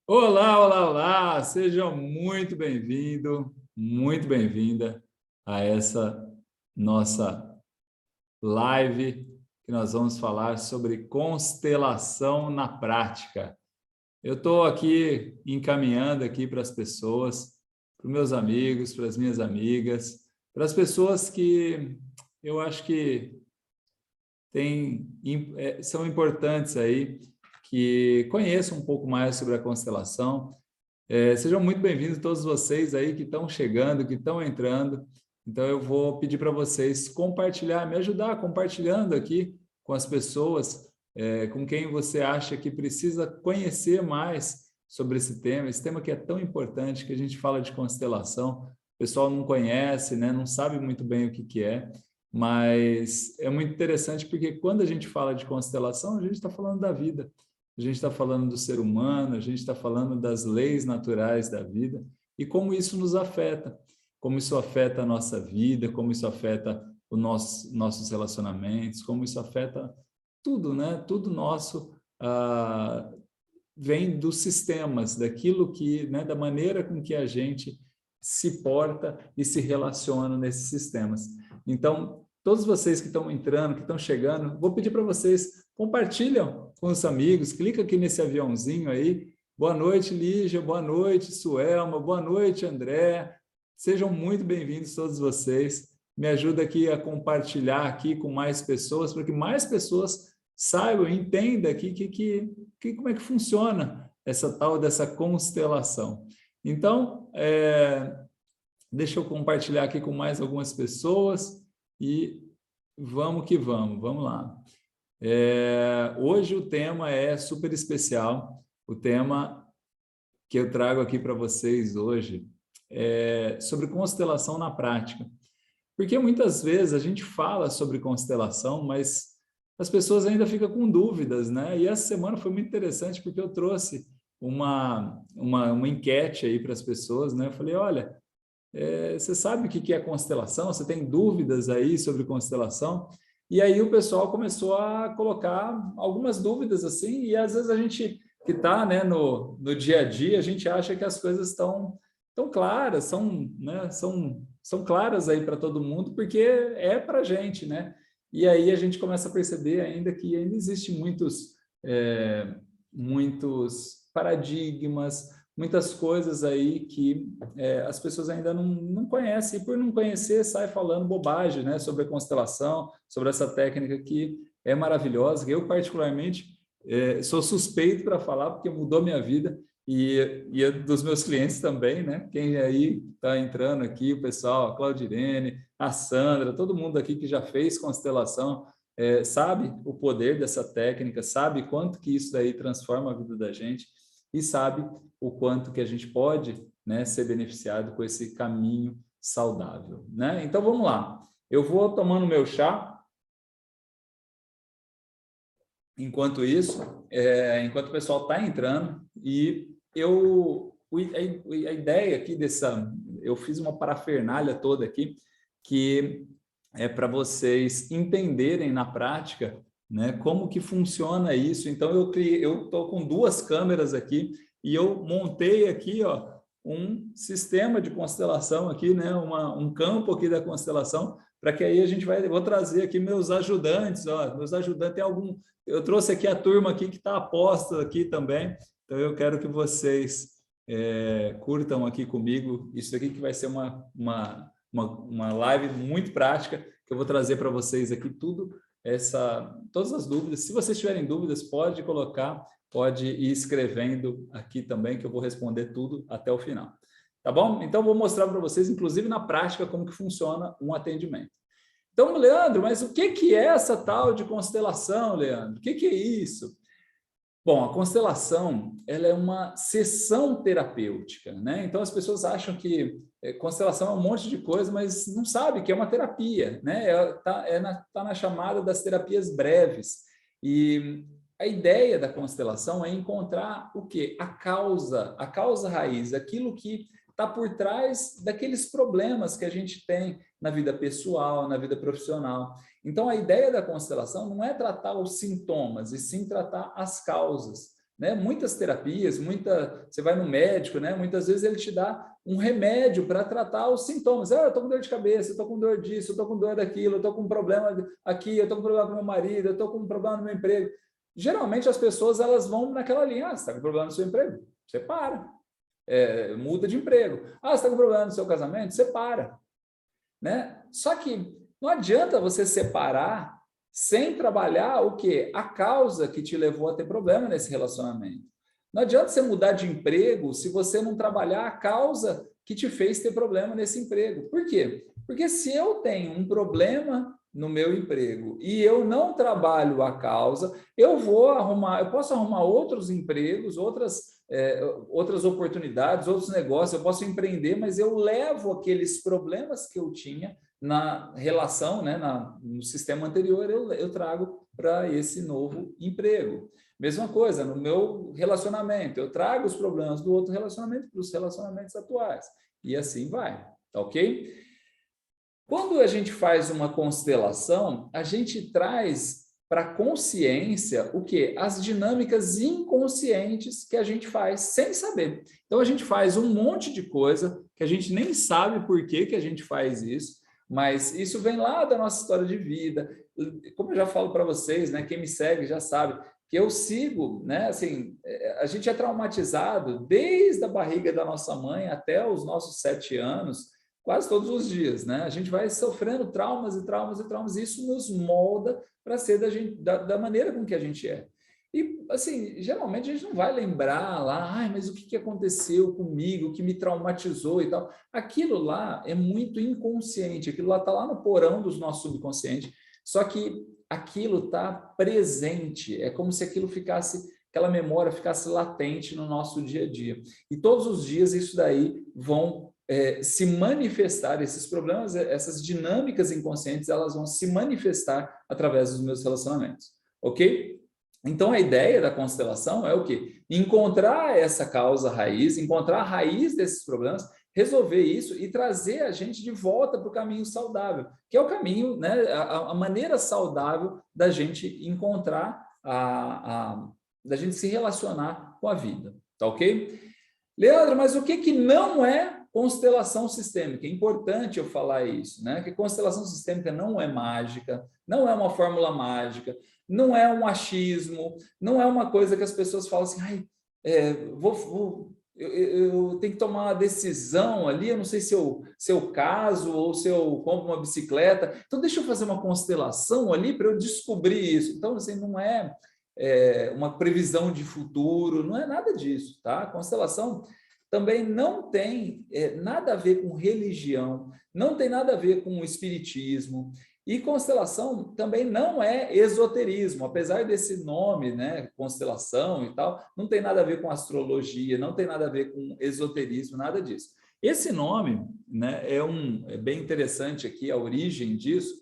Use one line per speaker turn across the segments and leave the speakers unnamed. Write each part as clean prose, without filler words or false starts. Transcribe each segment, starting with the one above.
Olá, olá, olá! Seja muito bem-vinda a essa nossa live que nós vamos falar sobre constelação na prática. Eu estou aqui encaminhando aqui para as pessoas, para os meus amigos, para as minhas amigas, para as pessoas que eu acho que são importantes aí, que conheçam um pouco mais sobre a constelação. Sejam muito bem-vindos todos vocês aí que estão chegando, que estão entrando. Então, eu vou pedir para vocês compartilhar, me ajudar compartilhando aqui com as pessoas, com quem você acha que precisa conhecer mais sobre esse tema que é tão importante, que a gente fala de constelação. O pessoal não conhece, né? Não sabe muito bem o que que é, mas é muito interessante porque quando a gente fala de constelação, a gente está falando da vida. A gente está falando do ser humano, a gente está falando das leis naturais da vida e como isso nos afeta, como isso afeta a nossa vida, como isso afeta nossos relacionamentos, como isso afeta tudo, né? Tudo nosso vem dos sistemas, daquilo que, né, da maneira com que a gente se porta e se relaciona nesses sistemas. Então, todos vocês que estão entrando, que estão chegando, vou pedir para vocês, compartilham com os amigos, clica aqui nesse aviãozinho aí. Boa noite, Lígia, boa noite, Suelma, boa noite, André. Sejam muito bem-vindos todos vocês. Me ajuda aqui a compartilhar aqui com mais pessoas, para que mais pessoas saibam, entendam aqui como é que funciona essa tal dessa constelação. Então, deixa eu compartilhar aqui com mais algumas pessoas e vamos que vamos, vamos lá. Hoje o tema é super especial, o tema que eu trago aqui para vocês hoje é sobre constelação na prática. Porque muitas vezes a gente fala sobre constelação, mas as pessoas ainda ficam com dúvidas, né? E essa semana foi muito interessante porque eu trouxe uma enquete aí para as pessoas, né? Eu falei, olha, você sabe o que é constelação? Você tem dúvidas aí sobre constelação? E aí o pessoal começou a colocar algumas dúvidas assim, e às vezes a gente que está, né, no dia a dia, a gente acha que as coisas estão tão claras, são claras aí para todo mundo, porque é para a gente, né? E aí a gente começa a perceber ainda que ainda existem muitos paradigmas, muitas coisas aí que as pessoas ainda não conhecem, e por não conhecer, sai falando bobagem, né, sobre a constelação, sobre essa técnica que é maravilhosa, que eu particularmente sou suspeito para falar, porque mudou minha vida, e dos meus clientes também, né? Quem aí está entrando aqui, o pessoal, a Claudirene, a Sandra, todo mundo aqui que já fez constelação, sabe o poder dessa técnica, sabe quanto que isso daí transforma a vida da gente e sabe o quanto que a gente pode, né, ser beneficiado com esse caminho saudável, né? Então vamos lá. Eu vou tomando meu chá. Enquanto isso, enquanto o pessoal está entrando, e a ideia aqui eu fiz uma parafernália toda aqui, que é para vocês entenderem na prática, né, como que funciona isso. Então, eu estou com duas câmeras aqui, e eu montei aqui, ó, um sistema de constelação aqui, né, um campo aqui da constelação, para que aí vou trazer aqui meus ajudantes, ó, meus ajudantes, eu trouxe aqui a turma aqui que está aposta aqui também, então eu quero que vocês curtam aqui comigo, isso aqui que vai ser uma live muito prática, que eu vou trazer para vocês aqui todas as dúvidas. Se vocês tiverem dúvidas, pode colocar, pode ir escrevendo aqui também, que eu vou responder tudo até o final. Tá bom? Então, vou mostrar para vocês, inclusive na prática, como que funciona um atendimento. Então, Leandro, mas o que é essa tal de constelação, Leandro? O que é isso? Bom, a constelação, ela é uma sessão terapêutica, né? Então, as pessoas acham que constelação é um monte de coisa, mas não sabe que é uma terapia, né? Tá na chamada das terapias breves. E a ideia da constelação é encontrar o quê? A causa raiz, aquilo que está por trás daqueles problemas que a gente tem na vida pessoal, na vida profissional. Então, a ideia da constelação não é tratar os sintomas, e sim tratar as causas, né? Muitas terapias, você vai no médico, né? Muitas vezes ele te dá um remédio para tratar os sintomas. Eu estou com dor de cabeça, eu estou com dor disso, eu estou com dor daquilo, eu estou com um problema aqui, eu estou com um problema com meu marido, eu estou com um problema no meu emprego. Geralmente as pessoas elas vão naquela linha, você está com problema no seu emprego, você para, muda de emprego. Você está com problema no seu casamento, você para, né? Só que não adianta você separar sem trabalhar o quê? A causa que te levou a ter problema nesse relacionamento. Não adianta você mudar de emprego se você não trabalhar a causa que te fez ter problema nesse emprego. Por quê? Porque se eu tenho um problema no meu emprego e eu não trabalho a causa, eu posso arrumar outros empregos, outras oportunidades, outros negócios, eu posso empreender, mas eu levo aqueles problemas que eu tinha na relação, né, no sistema anterior, eu trago para esse novo emprego. Mesma coisa, no meu relacionamento, eu trago os problemas do outro relacionamento para os relacionamentos atuais. E assim vai, tá ok? Quando a gente faz uma constelação, a gente traz para a consciência o quê? As dinâmicas inconscientes que a gente faz sem saber. Então, a gente faz um monte de coisa que a gente nem sabe por que a gente faz isso, mas isso vem lá da nossa história de vida. Como eu já falo para vocês, né? Quem me segue já sabe que eu sigo, né? Assim, a gente é traumatizado desde a barriga da nossa mãe até os nossos 7 anos, quase todos os dias, né? A gente vai sofrendo traumas e traumas e traumas, e isso nos molda para ser da maneira com que a gente é. E, assim, geralmente a gente não vai lembrar lá, mas o que aconteceu comigo, o que me traumatizou e tal. Aquilo lá é muito inconsciente, aquilo lá está lá no porão do nosso subconsciente, só que aquilo está presente, é como se aquela memória ficasse latente no nosso dia a dia. E todos os dias isso daí vão se manifestar, esses problemas, essas dinâmicas inconscientes, elas vão se manifestar através dos meus relacionamentos, ok? Então, a ideia da constelação é o quê? Encontrar essa causa raiz, encontrar a raiz desses problemas, resolver isso e trazer a gente de volta para o caminho saudável, que é o caminho, né, a maneira saudável da gente encontrar, da gente se relacionar com a vida, tá ok? Leandro, mas o que não é constelação sistêmica? É importante eu falar isso, né? Que constelação sistêmica não é mágica, não é uma fórmula mágica, não é um achismo, não é uma coisa que as pessoas falam assim, eu tenho que tomar uma decisão ali, eu não sei se eu caso ou se eu compro uma bicicleta, então deixa eu fazer uma constelação ali para eu descobrir isso. Então, assim, não é uma previsão de futuro, não é nada disso, tá? A constelação também não tem nada a ver com religião, não tem nada a ver com o espiritismo, e constelação também não é esoterismo, apesar desse nome, né, constelação e tal, não tem nada a ver com astrologia, não tem nada a ver com esoterismo, nada disso. Esse nome, né, é bem interessante aqui, a origem disso.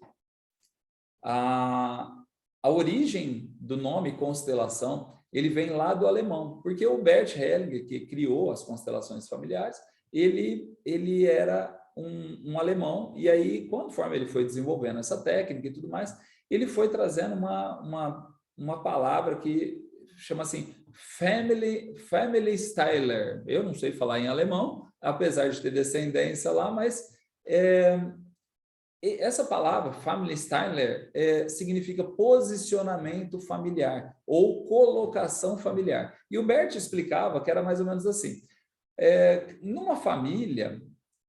A origem do nome constelação, ele vem lá do alemão, porque o Bert Hellinger, que criou as constelações familiares, ele era um alemão, e aí, conforme ele foi desenvolvendo essa técnica e tudo mais, ele foi trazendo uma palavra que chama assim, Family Styler. Eu não sei falar em alemão, apesar de ter descendência lá, mas essa palavra, Family Styler, significa posicionamento familiar ou colocação familiar. E o Bert explicava que era mais ou menos assim. Numa família,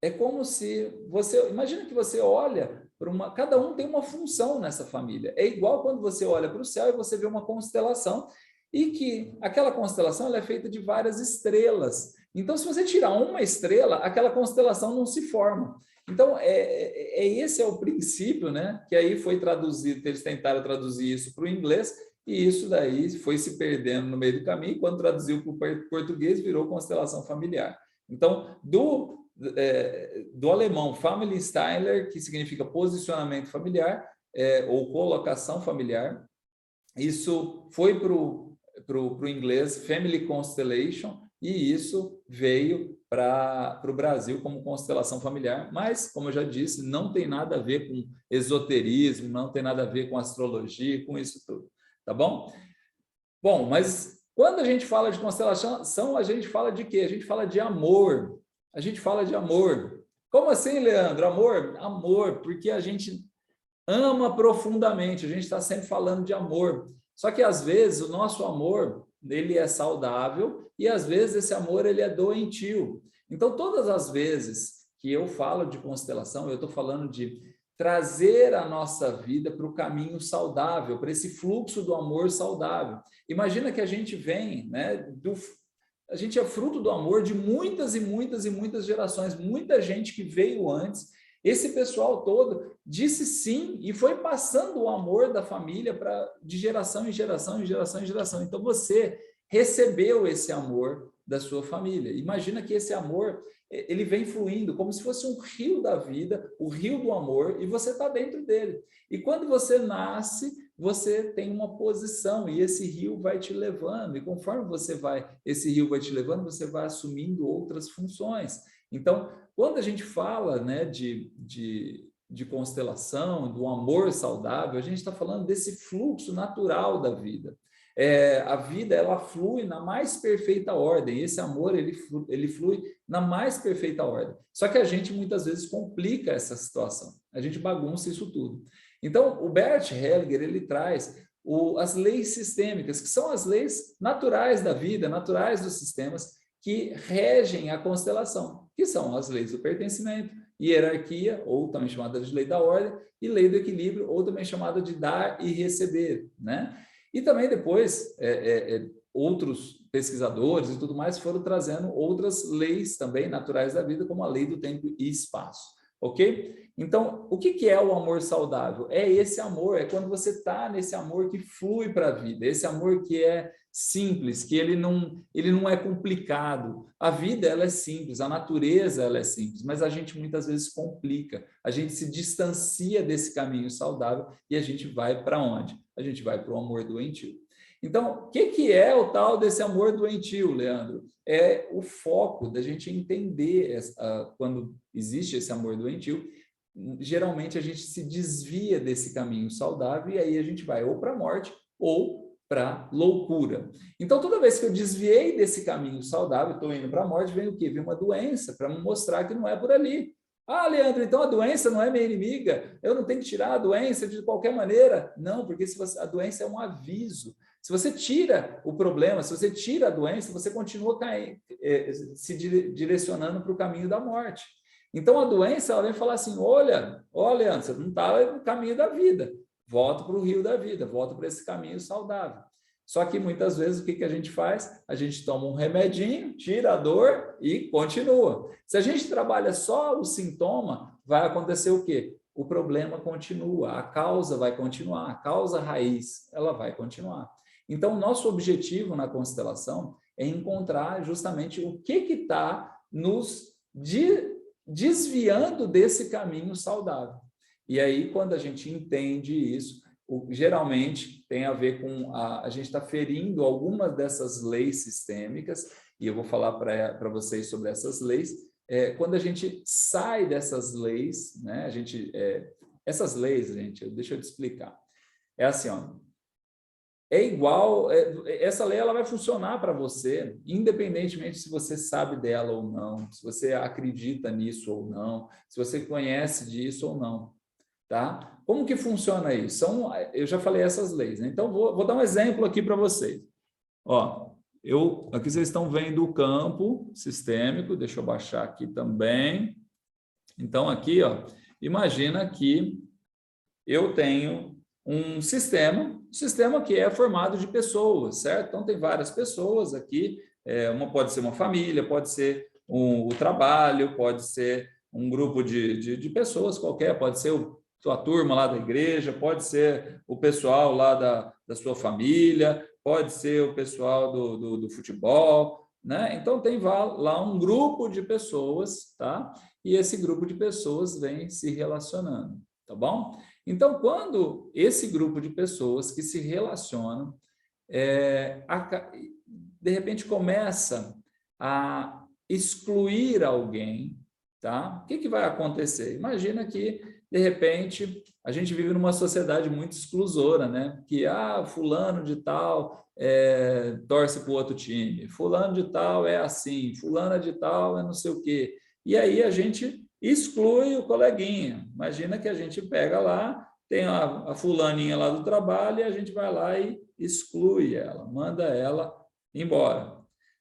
é como se você... Imagina que você olha para cada um tem uma função nessa família. É igual quando você olha para o céu e você vê uma constelação, e que aquela constelação ela é feita de várias estrelas. Então, se você tirar uma estrela, aquela constelação não se forma. Então, esse é o princípio, né? Que aí foi traduzido, eles tentaram traduzir isso para o inglês, e isso daí foi se perdendo no meio do caminho, quando traduziu para o português, virou constelação familiar. Então, do alemão Family Styler, que significa posicionamento familiar, ou colocação familiar, isso foi para o inglês Family Constellation, e isso veio para o Brasil como constelação familiar, mas, como eu já disse, não tem nada a ver com esoterismo, não tem nada a ver com astrologia, com isso tudo, tá bom? Bom, mas Quando a gente fala de constelação, a gente fala de quê? A gente fala de amor. A gente fala de amor. Como assim, Leandro? Amor? Amor, porque a gente ama profundamente, a gente está sempre falando de amor. Só que às vezes o nosso amor, ele é saudável e às vezes esse amor ele é doentio. Então, todas as vezes que eu falo de constelação, eu estou falando de trazer a nossa vida para o caminho saudável, para esse fluxo do amor saudável. Imagina que a gente vem, né, a gente é fruto do amor de muitas e muitas e muitas gerações, muita gente que veio antes. Esse pessoal todo disse sim e foi passando o amor da família de geração em geração, em geração em geração. Então você recebeu esse amor da sua família. Imagina que esse amor ele vem fluindo como se fosse um rio da vida, o rio do amor, e você está dentro dele. E quando você nasce, você tem uma posição e esse rio vai te levando. E conforme esse rio vai te levando, você vai assumindo outras funções. Então, quando a gente fala, né, de constelação, do amor saudável, a gente está falando desse fluxo natural da vida. A vida ela flui na mais perfeita ordem. Esse amor ele flui na mais perfeita ordem. Só que a gente muitas vezes complica essa situação. A gente bagunça isso tudo. Então, o Bert Hellinger ele traz as leis sistêmicas, que são as leis naturais da vida, naturais dos sistemas, que regem a constelação, que são as leis do pertencimento, hierarquia, ou também chamada de lei da ordem, e lei do equilíbrio, ou também chamada de dar e receber, né? E também depois, outros pesquisadores e tudo mais foram trazendo outras leis também naturais da vida, como a lei do tempo e espaço, ok? Então, o que é o amor saudável? É esse amor, é quando você está nesse amor que flui para a vida, esse amor que é simples, que ele não é complicado. A vida ela é simples, a natureza ela é simples, mas a gente muitas vezes complica, a gente se distancia desse caminho saudável e a gente vai para onde? A gente vai para o amor doentio. Então, o que é o tal desse amor doentio, Leandro? É o foco da gente entender quando existe esse amor doentio, geralmente a gente se desvia desse caminho saudável e aí a gente vai ou para a morte ou para loucura. Então, toda vez que eu desviei desse caminho saudável, estou indo para a morte, vem o quê? Vem uma doença para me mostrar que não é por ali. Ah, Leandro, então a doença não é minha inimiga? Eu não tenho que tirar a doença de qualquer maneira? Não, porque a doença é um aviso. Se você tira o problema, se você tira a doença, você continua se direcionando para o caminho da morte. Então, a doença ela vem falar assim, olha, Leandro, você não está no caminho da vida. Volta para o rio da vida, volta para esse caminho saudável. Só que muitas vezes o que a gente faz? A gente toma um remedinho, tira a dor e continua. Se a gente trabalha só o sintoma, vai acontecer o quê? O problema continua, a causa vai continuar, a causa raiz, ela vai continuar. Então, nosso objetivo na constelação é encontrar justamente o que está nos desviando desse caminho saudável. E aí, quando a gente entende isso, geralmente tem a ver com a gente está ferindo algumas dessas leis sistêmicas, e eu vou falar para vocês sobre essas leis. Quando a gente sai dessas leis, né, essas leis, gente, deixa eu te explicar. É assim, ó, é igual, essa lei ela vai funcionar para você, independentemente se você sabe dela ou não, se você acredita nisso ou não, se você conhece disso ou não. Tá? Como que funciona isso? Eu já falei essas leis, né? Então vou dar um exemplo aqui para vocês. Ó, aqui vocês estão vendo o campo sistêmico, deixa eu baixar aqui também. Então aqui, ó, imagina que eu tenho um sistema que é formado de pessoas, certo? Então tem várias pessoas aqui, pode ser uma família, pode ser o trabalho, pode ser um grupo de pessoas qualquer, pode ser sua turma lá da igreja, pode ser o pessoal lá da sua família, pode ser o pessoal do futebol, né? Então tem lá um grupo de pessoas, tá? E esse grupo de pessoas vem se relacionando, tá bom? Então, quando esse grupo de pessoas que se relacionam, de repente começa a excluir alguém, tá? O que vai acontecer? Imagina que de repente, a gente vive numa sociedade muito exclusora, né? Que, fulano de tal torce para o outro time, fulano de tal é assim, fulana de tal é não sei o quê. E aí a gente exclui o coleguinha. Imagina que a gente pega lá, tem a fulaninha lá do trabalho e a gente vai lá e exclui ela, manda ela embora.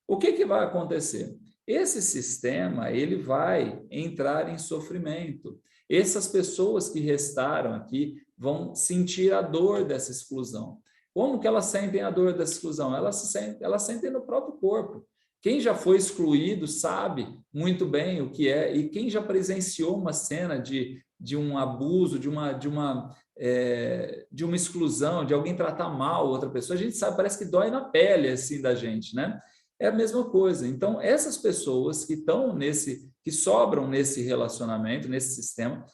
O que vai acontecer? Esse sistema ele vai entrar em sofrimento. Essas pessoas que restaram aqui vão sentir a dor dessa exclusão. Como que elas sentem a dor dessa exclusão? Elas sentem no próprio corpo. Quem já foi excluído sabe muito bem o que é, e quem já presenciou uma cena de um abuso, de uma exclusão, de alguém tratar mal outra pessoa, a gente sabe, parece que dói na pele assim da gente, né? É a mesma coisa. Então, essas pessoas que estão que sobram nesse relacionamento, nesse sistema,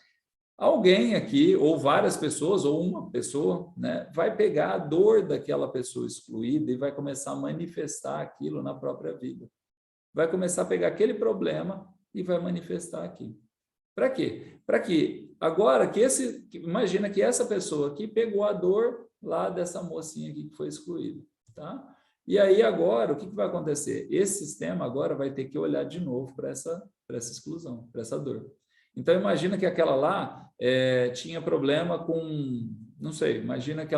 alguém aqui, ou várias pessoas, ou uma pessoa, né, vai pegar a dor daquela pessoa excluída e vai começar a manifestar aquilo na própria vida. Vai começar a pegar aquele problema e vai manifestar aqui. Para quê? Para que agora imagina que essa pessoa aqui pegou a dor lá dessa mocinha aqui que foi excluída, tá? E aí agora, o que vai acontecer? Esse sistema agora vai ter que olhar de novo para essa exclusão, para essa dor. Então, imagina que aquela lá tinha problema com, não sei, imagina que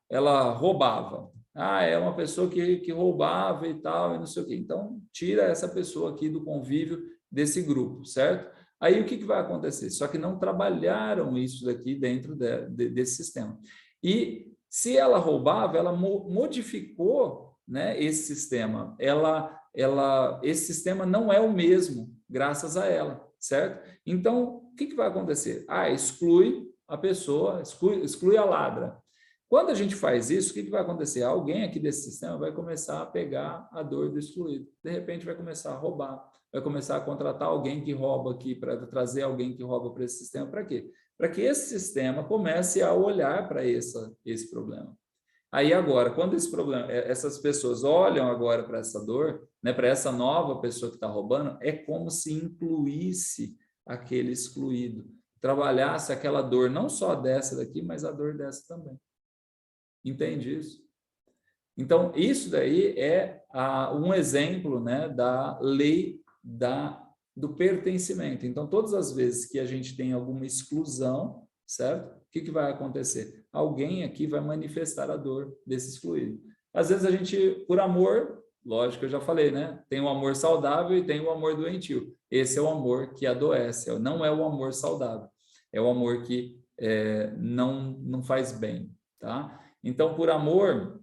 ela roubava. É uma pessoa que roubava e tal, e não sei o quê. Então, tira essa pessoa aqui do convívio desse grupo, certo? Aí, o que vai acontecer? Só que não trabalharam isso daqui dentro desse sistema. E se ela roubava, ela modificou, né, esse sistema. Esse sistema não é o mesmo, graças a ela, certo? Então, o que vai acontecer? Exclui a pessoa, exclui a ladra. Quando a gente faz isso, o que vai acontecer? Alguém aqui desse sistema vai começar a pegar a dor do excluído. De repente, vai começar a roubar, vai começar a contratar alguém que rouba aqui, para trazer alguém que rouba para esse sistema. Para quê? Para que esse sistema comece a olhar para esse problema. Aí agora, quando essas pessoas olham agora para essa dor, né, para essa nova pessoa que está roubando, é como se incluísse aquele excluído, trabalhasse aquela dor, não só dessa daqui, mas a dor dessa também. Entende isso? Então, isso daí é um exemplo, né, da lei do pertencimento. Então, todas as vezes que a gente tem alguma exclusão, certo? O que vai acontecer? Alguém aqui vai manifestar a dor desse excluído. Às vezes a gente, por amor, lógico, eu já falei, né? Tem o amor saudável e tem o amor doentio. Esse é o amor que adoece, não é o amor saudável. É o amor que não faz bem, tá? Então, por amor,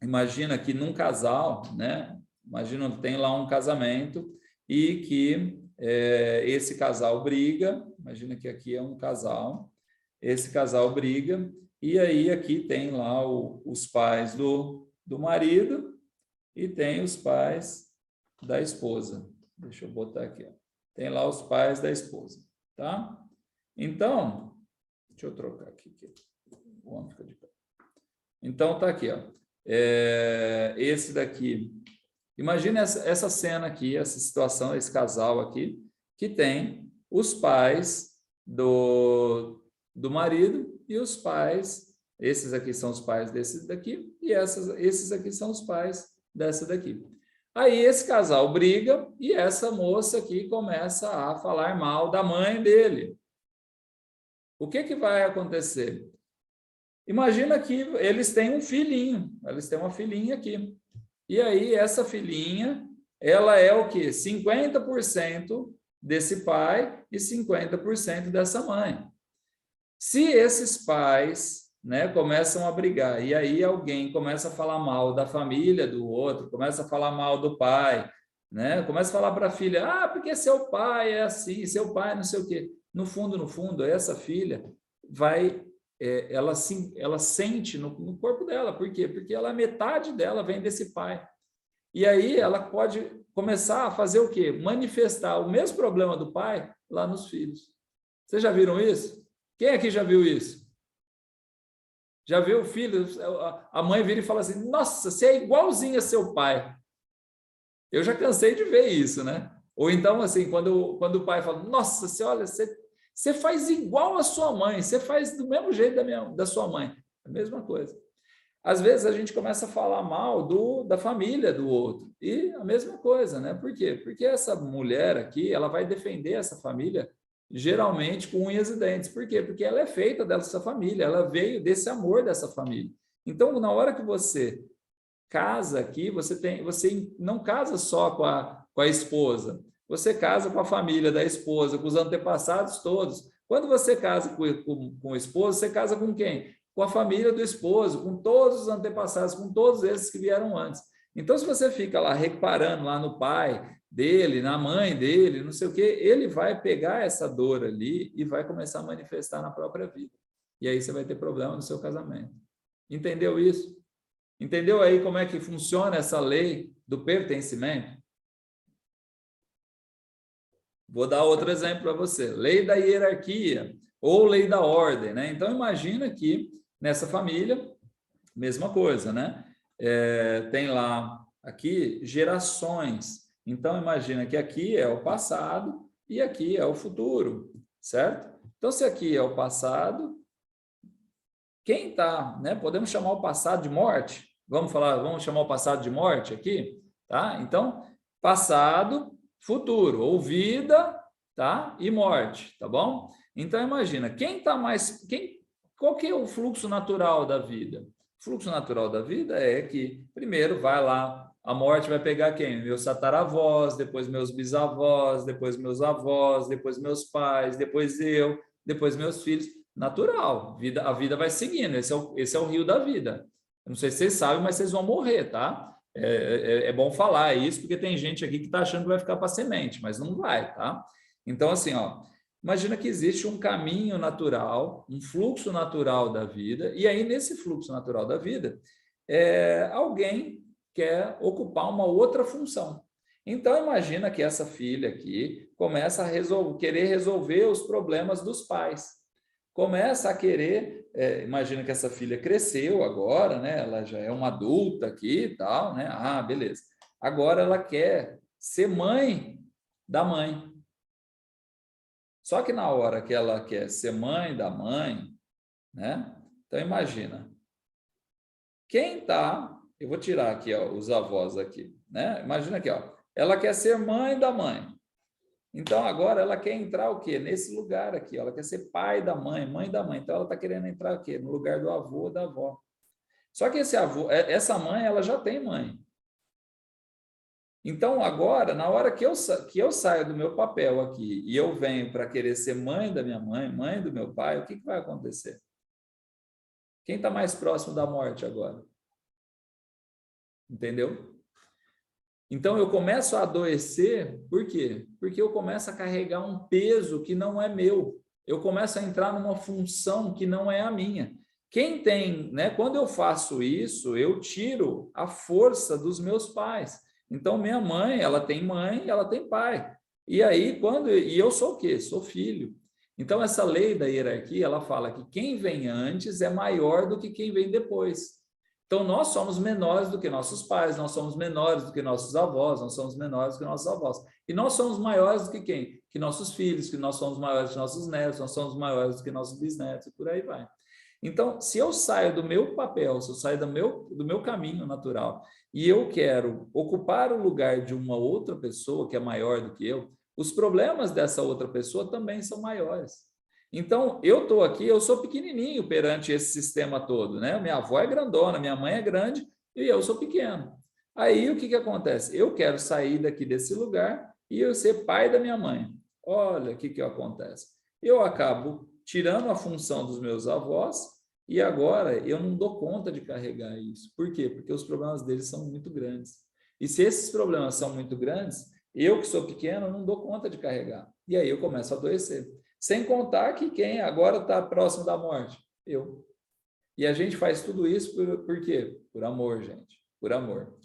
imagina que num casal, né? Imagina que tem lá um casamento e que esse casal briga, imagina que aqui é um casal, esse casal briga, e aí aqui tem lá os pais do marido e tem os pais da esposa. Deixa eu botar aqui, ó. Tem lá os pais da esposa, tá? Então, deixa eu trocar aqui, o homem fica de pé. Então, tá aqui, ó. Esse daqui, imagina essa cena aqui, essa situação, esse casal aqui, que tem os pais do marido e os pais, esses aqui são os pais desses daqui, e esses aqui são os pais dessa daqui. Aí esse casal briga e essa moça aqui começa a falar mal da mãe dele. O que vai acontecer? Imagina que eles têm um filhinho, eles têm uma filhinha aqui. E aí essa filhinha, ela é o quê? 50% desse pai e 50% dessa mãe. Se esses pais, né, começam a brigar e aí alguém começa a falar mal da família do outro, começa a falar mal do pai, né, começa a falar para a filha, porque seu pai é assim, seu pai não sei o quê. No fundo, essa filha ela sente no corpo dela. Por quê? Porque metade dela vem desse pai. E aí ela pode começar a fazer o quê? Manifestar o mesmo problema do pai lá nos filhos. Vocês já viram isso? Quem aqui já viu isso? Já viu o filho? A mãe vira e fala assim, nossa, você é igualzinho a seu pai. Eu já cansei de ver isso, né? Ou então, assim, quando o pai fala, nossa, você olha, você Você faz igual a sua mãe, você faz do mesmo jeito da sua mãe. A mesma coisa. Às vezes a gente começa a falar mal da família do outro. E a mesma coisa, né? Por quê? Porque essa mulher aqui, ela vai defender essa família geralmente com unhas e dentes. Por quê? Porque ela é feita dessa família, ela veio desse amor dessa família. Então, na hora que você casa aqui, você não casa só com a esposa, você casa com a família da esposa, com os antepassados todos. Quando você casa com o esposo, você casa com quem? Com a família do esposo, com todos os antepassados, com todos esses que vieram antes. Então, se você fica lá reparando lá no pai dele, na mãe dele, não sei o quê, ele vai pegar essa dor ali e vai começar a manifestar na própria vida. E aí você vai ter problema no seu casamento. Entendeu isso? Entendeu aí como é que funciona essa lei do pertencimento? Vou dar outro exemplo para você. Lei da hierarquia ou lei da ordem, né? Então, imagina que nessa família, mesma coisa, né? Tem lá, aqui, gerações. Então, imagina que aqui é o passado e aqui é o futuro, certo? Então, se aqui é o passado, quem está, né? Podemos chamar o passado de morte? Vamos chamar o passado de morte aqui, tá? Então, passado, futuro, ou vida, tá? E morte, tá bom? Então, imagina, qual que é o fluxo natural da vida? O fluxo natural da vida é que, primeiro, vai lá, a morte vai pegar quem? Meus tataravós, depois meus bisavós, depois meus avós, depois meus pais, depois eu, depois meus filhos. Natural, a vida vai seguindo, esse é o rio da vida. Eu não sei se vocês sabem, mas vocês vão morrer, tá? É bom falar isso, porque tem gente aqui que está achando que vai ficar para semente, mas não vai, tá? Então, assim, ó, imagina que existe um caminho natural, um fluxo natural da vida, e aí, nesse fluxo natural da vida, alguém quer ocupar uma outra função. Então, imagina que essa filha aqui começa a querer resolver os problemas dos pais. Começa a querer, imagina que essa filha cresceu agora, né? Ela já é uma adulta aqui e tal, né? Ah, beleza. Agora ela quer ser mãe da mãe. Só que na hora que ela quer ser mãe da mãe, né? Então imagina, quem tá, eu vou tirar aqui, ó, os avós aqui, né? Imagina aqui, ó, ela quer ser mãe da mãe. Então, agora ela quer entrar o quê? Nesse lugar aqui, ela quer ser pai da mãe, mãe da mãe. Então, ela está querendo entrar o quê? No lugar do avô ou da avó. Só que esse avô, essa mãe, ela já tem mãe. Então, agora, na hora que eu saio do meu papel aqui e eu venho para querer ser mãe da minha mãe, mãe do meu pai, o que vai acontecer? Quem está mais próximo da morte agora? Entendeu? Então, eu começo a adoecer, por quê? Porque eu começo a carregar um peso que não é meu. Eu começo a entrar numa função que não é a minha. Quem tem, né? Quando eu faço isso, eu tiro a força dos meus pais. Então, minha mãe, ela tem pai. E aí, e eu sou o quê? Sou filho. Então, essa lei da hierarquia, ela fala que quem vem antes é maior do que quem vem depois. Então, nós somos menores do que nossos pais, nós somos menores do que nossos avós, nós somos menores do que nossos avós. E nós somos maiores do que quem? Que nossos filhos, que nós somos maiores do que nossos netos, nós somos maiores do que nossos bisnetos, e por aí vai. Então, se eu saio do meu papel, se eu saio do meu caminho natural, e eu quero ocupar o lugar de uma outra pessoa que é maior do que eu, os problemas dessa outra pessoa também são maiores. Então, eu estou aqui, eu sou pequenininho perante esse sistema todo, né? Minha avó é grandona, minha mãe é grande e eu sou pequeno. Aí, o que acontece? Eu quero sair daqui desse lugar e eu ser pai da minha mãe. Olha o que acontece. Eu acabo tirando a função dos meus avós e agora eu não dou conta de carregar isso. Por quê? Porque os problemas deles são muito grandes. E se esses problemas são muito grandes, eu que sou pequeno, não dou conta de carregar. E aí eu começo a adoecer. Sem contar que quem agora está próximo da morte? Eu. E a gente faz tudo isso por quê? Por amor, gente. Por amor.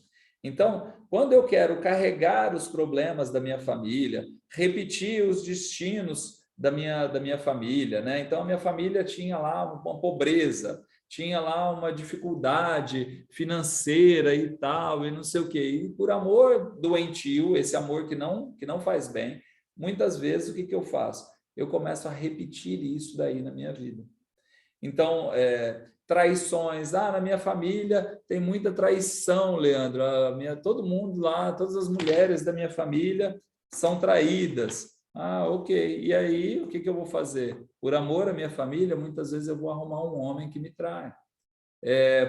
Então, quando eu quero carregar os problemas da minha família, repetir os destinos da minha família, né? Então, a minha família tinha lá uma pobreza, tinha lá uma dificuldade financeira e tal, e não sei o quê. E por amor doentio, esse amor que não faz bem, muitas vezes o que eu faço? eu começo a repetir isso daí na minha vida. Então, traições. Na minha família tem muita traição, Leandro. Todo mundo lá, todas as mulheres da minha família são traídas. Ok. E aí, o que eu vou fazer? Por amor à minha família, muitas vezes eu vou arrumar um homem que me trai.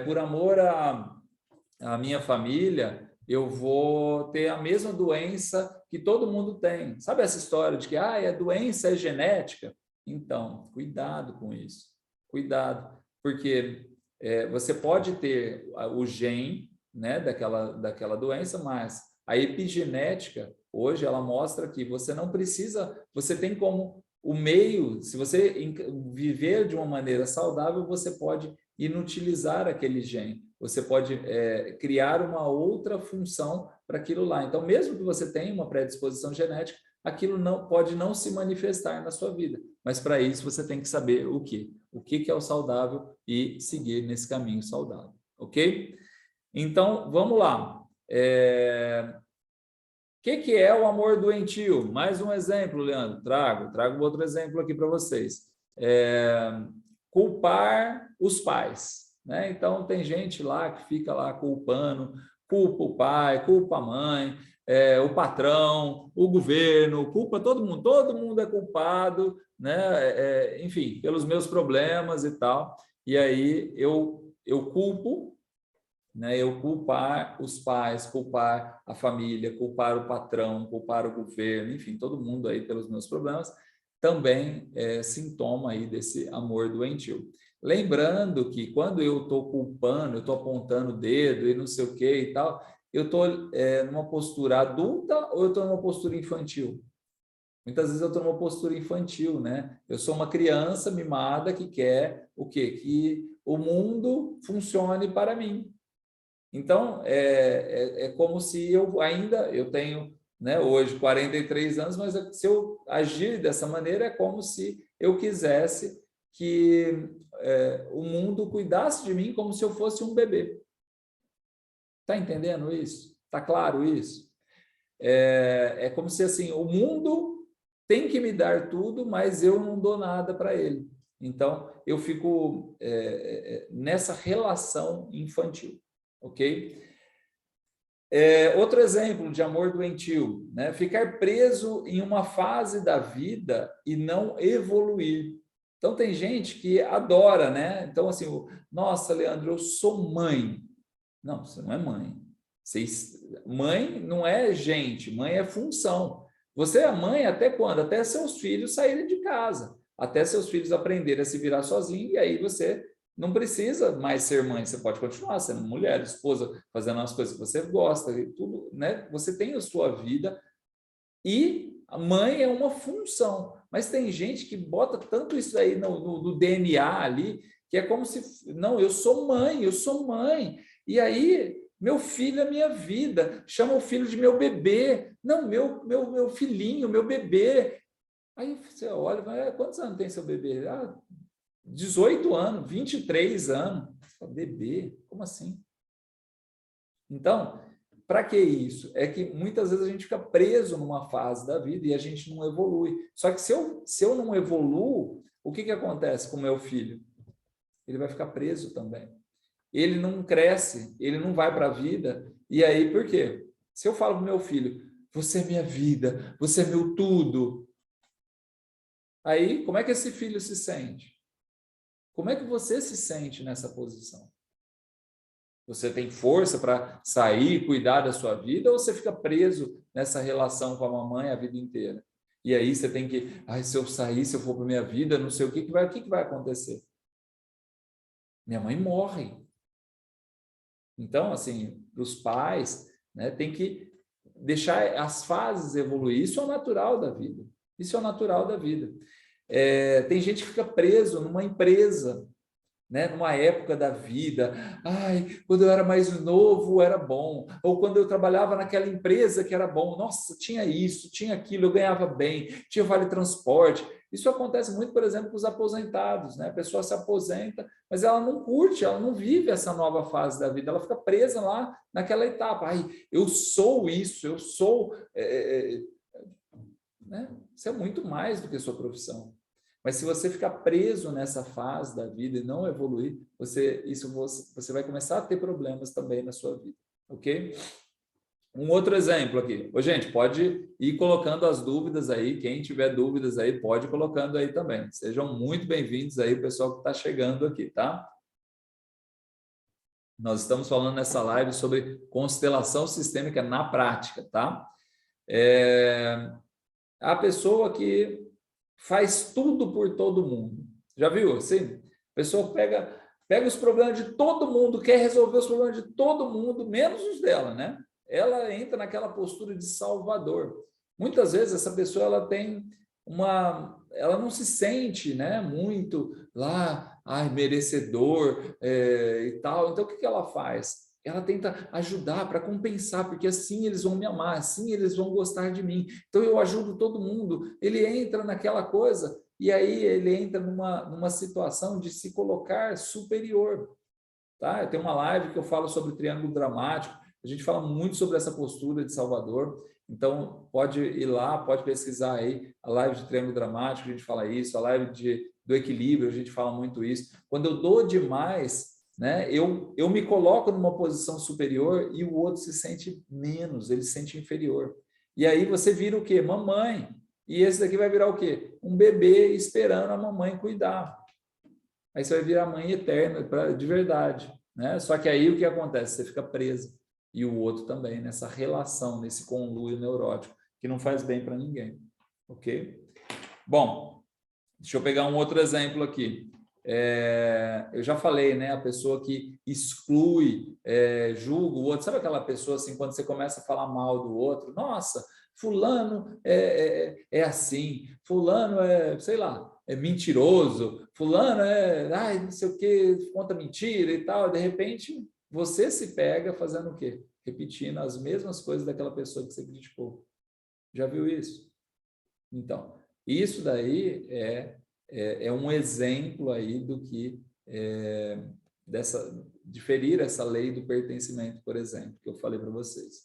Por amor à minha família, eu vou ter a mesma doença que todo mundo tem. Sabe essa história de que a doença é genética? Então, cuidado com isso. Cuidado, porque você pode ter o gene, né, daquela doença, mas a epigenética, hoje, ela mostra que você não precisa, você tem como o meio, se você viver de uma maneira saudável, você pode inutilizar aquele gene, você pode criar uma outra função para aquilo lá. Então, mesmo que você tenha uma predisposição genética, aquilo pode não se manifestar na sua vida, mas para isso você tem que saber o que é o saudável e seguir nesse caminho saudável, ok? Então, vamos lá. O que é o amor doentio? Mais um exemplo, Leandro. Trago outro exemplo aqui para vocês. Culpar os pais, né? Então, tem gente lá que fica lá culpando, culpa o pai, culpa a mãe, o patrão, o governo, culpa todo mundo é culpado, né? Enfim, pelos meus problemas e tal. E aí eu culpo, né? Eu culpar os pais, culpar a família, culpar o patrão, culpar o governo, enfim, todo mundo aí pelos meus problemas, também é sintoma aí desse amor doentio. Lembrando que quando eu estou culpando, eu estou apontando o dedo e não sei o que e tal, eu estou numa postura adulta ou eu estou numa postura infantil? Muitas vezes eu estou numa postura infantil, né? Eu sou uma criança mimada que quer o quê? Que o mundo funcione para mim. Então, é como se eu tenho, né, hoje 43 anos, mas se eu agir dessa maneira, é como se eu quisesse que o mundo cuidasse de mim como se eu fosse um bebê. Está entendendo isso? Está claro isso? É como se assim, o mundo tem que me dar tudo, mas eu não dou nada para ele. Então, eu fico nessa relação infantil, ok? Outro exemplo de amor doentio, né? Ficar preso em uma fase da vida e não evoluir. Então, tem gente que adora, né? Então, assim, nossa, Leandro, eu sou mãe. Não, você não é mãe. Mãe não é gente, mãe é função. Você é mãe até quando? Até seus filhos saírem de casa, até seus filhos aprenderem a se virar sozinhos, e aí você não precisa mais ser mãe, você pode continuar sendo mulher, esposa, fazendo as coisas que você gosta, e tudo, né? Você tem a sua vida e a mãe é uma função. Mas tem gente que bota tanto isso aí no DNA ali, que é como se, não, eu sou mãe, eu sou mãe. E aí, meu filho é minha vida, chama o filho de meu bebê. Não, meu filhinho, meu bebê. Aí você olha, quantos anos tem seu bebê? 18 anos, 23 anos. Bebê? Como assim? Então, para que isso? É que muitas vezes a gente fica preso numa fase da vida e a gente não evolui. Só que se eu não evoluo, o que acontece com o meu filho? Ele vai ficar preso também. Ele não cresce, ele não vai para a vida. E aí, por quê? Se eu falo para o meu filho, você é minha vida, você é meu tudo. Aí, como é que esse filho se sente? Como é que você se sente nessa posição? Você tem força para sair, cuidar da sua vida, ou você fica preso nessa relação com a mamãe a vida inteira? E aí você tem que, se eu sair, se eu for para minha vida, não sei o que vai acontecer. Minha mãe morre. Então, assim, os pais, né, tem que deixar as fases evoluir. Isso é o natural da vida. Isso é o natural da vida. Tem gente que fica preso numa empresa, né, numa época da vida, quando eu era mais novo era bom, ou quando eu trabalhava naquela empresa que era bom, nossa, tinha isso, tinha aquilo, eu ganhava bem, tinha vale transporte. Isso acontece muito, por exemplo, com os aposentados, né? A pessoa se aposenta, mas ela não curte, ela não vive essa nova fase da vida, ela fica presa lá naquela etapa. Eu sou isso, eu sou né? Isso é muito mais do que sua profissão. Mas se você ficar preso nessa fase da vida e não evoluir, você vai começar a ter problemas também na sua vida, ok? Um outro exemplo aqui. Ô, gente, pode ir colocando as dúvidas aí. Quem tiver dúvidas aí, pode ir colocando aí também. Sejam muito bem-vindos aí, o pessoal que está chegando aqui, tá? Nós estamos falando nessa live sobre constelação sistêmica na prática, tá? A pessoa que faz tudo por todo mundo. Já viu assim? A pessoa pega os problemas de todo mundo, quer resolver os problemas de todo mundo, menos os dela, né? Ela entra naquela postura de salvador. Muitas vezes essa pessoa ela não se sente, né, muito lá, merecedor e tal. Então o que ela faz? Ela tenta ajudar para compensar, porque assim eles vão me amar, assim eles vão gostar de mim. Então eu ajudo todo mundo. Ele entra naquela coisa e aí ele entra numa situação de se colocar superior. Tá? Eu tenho uma live que eu falo sobre o triângulo dramático. A gente fala muito sobre essa postura de Salvador. Então pode ir lá, pode pesquisar aí a live de triângulo dramático, a gente fala isso, a live do equilíbrio, a gente fala muito isso. Quando eu dou demais, né, eu me coloco numa posição superior e o outro se sente menos, ele se sente inferior. E aí você vira o quê? Mamãe. E esse daqui vai virar o quê? Um bebê esperando a mamãe cuidar. Aí você vai virar mãe eterna, de verdade, né? Só que aí o que acontece? Você fica preso. E o outro também, nessa relação, nesse conluio neurótico, que não faz bem para ninguém. Ok? Bom, deixa eu pegar um outro exemplo aqui. Eu já falei, né? A pessoa que exclui, julga o outro. Sabe aquela pessoa assim, quando você começa a falar mal do outro? Nossa, fulano é assim, fulano sei lá, é mentiroso, fulano não sei o que, conta mentira e tal. De repente, você se pega fazendo o quê? Repetindo as mesmas coisas daquela pessoa que você criticou. Já viu isso? Então, isso daí é um exemplo aí do que de ferir essa lei do pertencimento, por exemplo, que eu falei para vocês.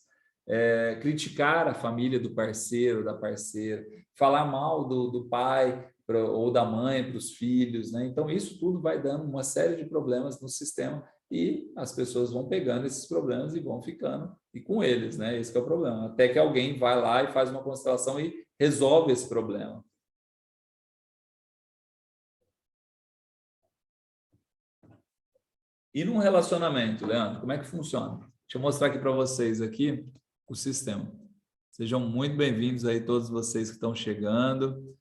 Criticar a família do parceiro, da parceira, falar mal do pai ou da mãe para os filhos, né? Então, isso tudo vai dando uma série de problemas no sistema e as pessoas vão pegando esses problemas e vão ficando e com eles, né? Esse que é o problema. Até que alguém vai lá e faz uma constelação e resolve esse problema. E num relacionamento, Leandro, como é que funciona? Deixa eu mostrar aqui para vocês aqui o sistema. Sejam muito bem-vindos aí todos vocês que estão chegando.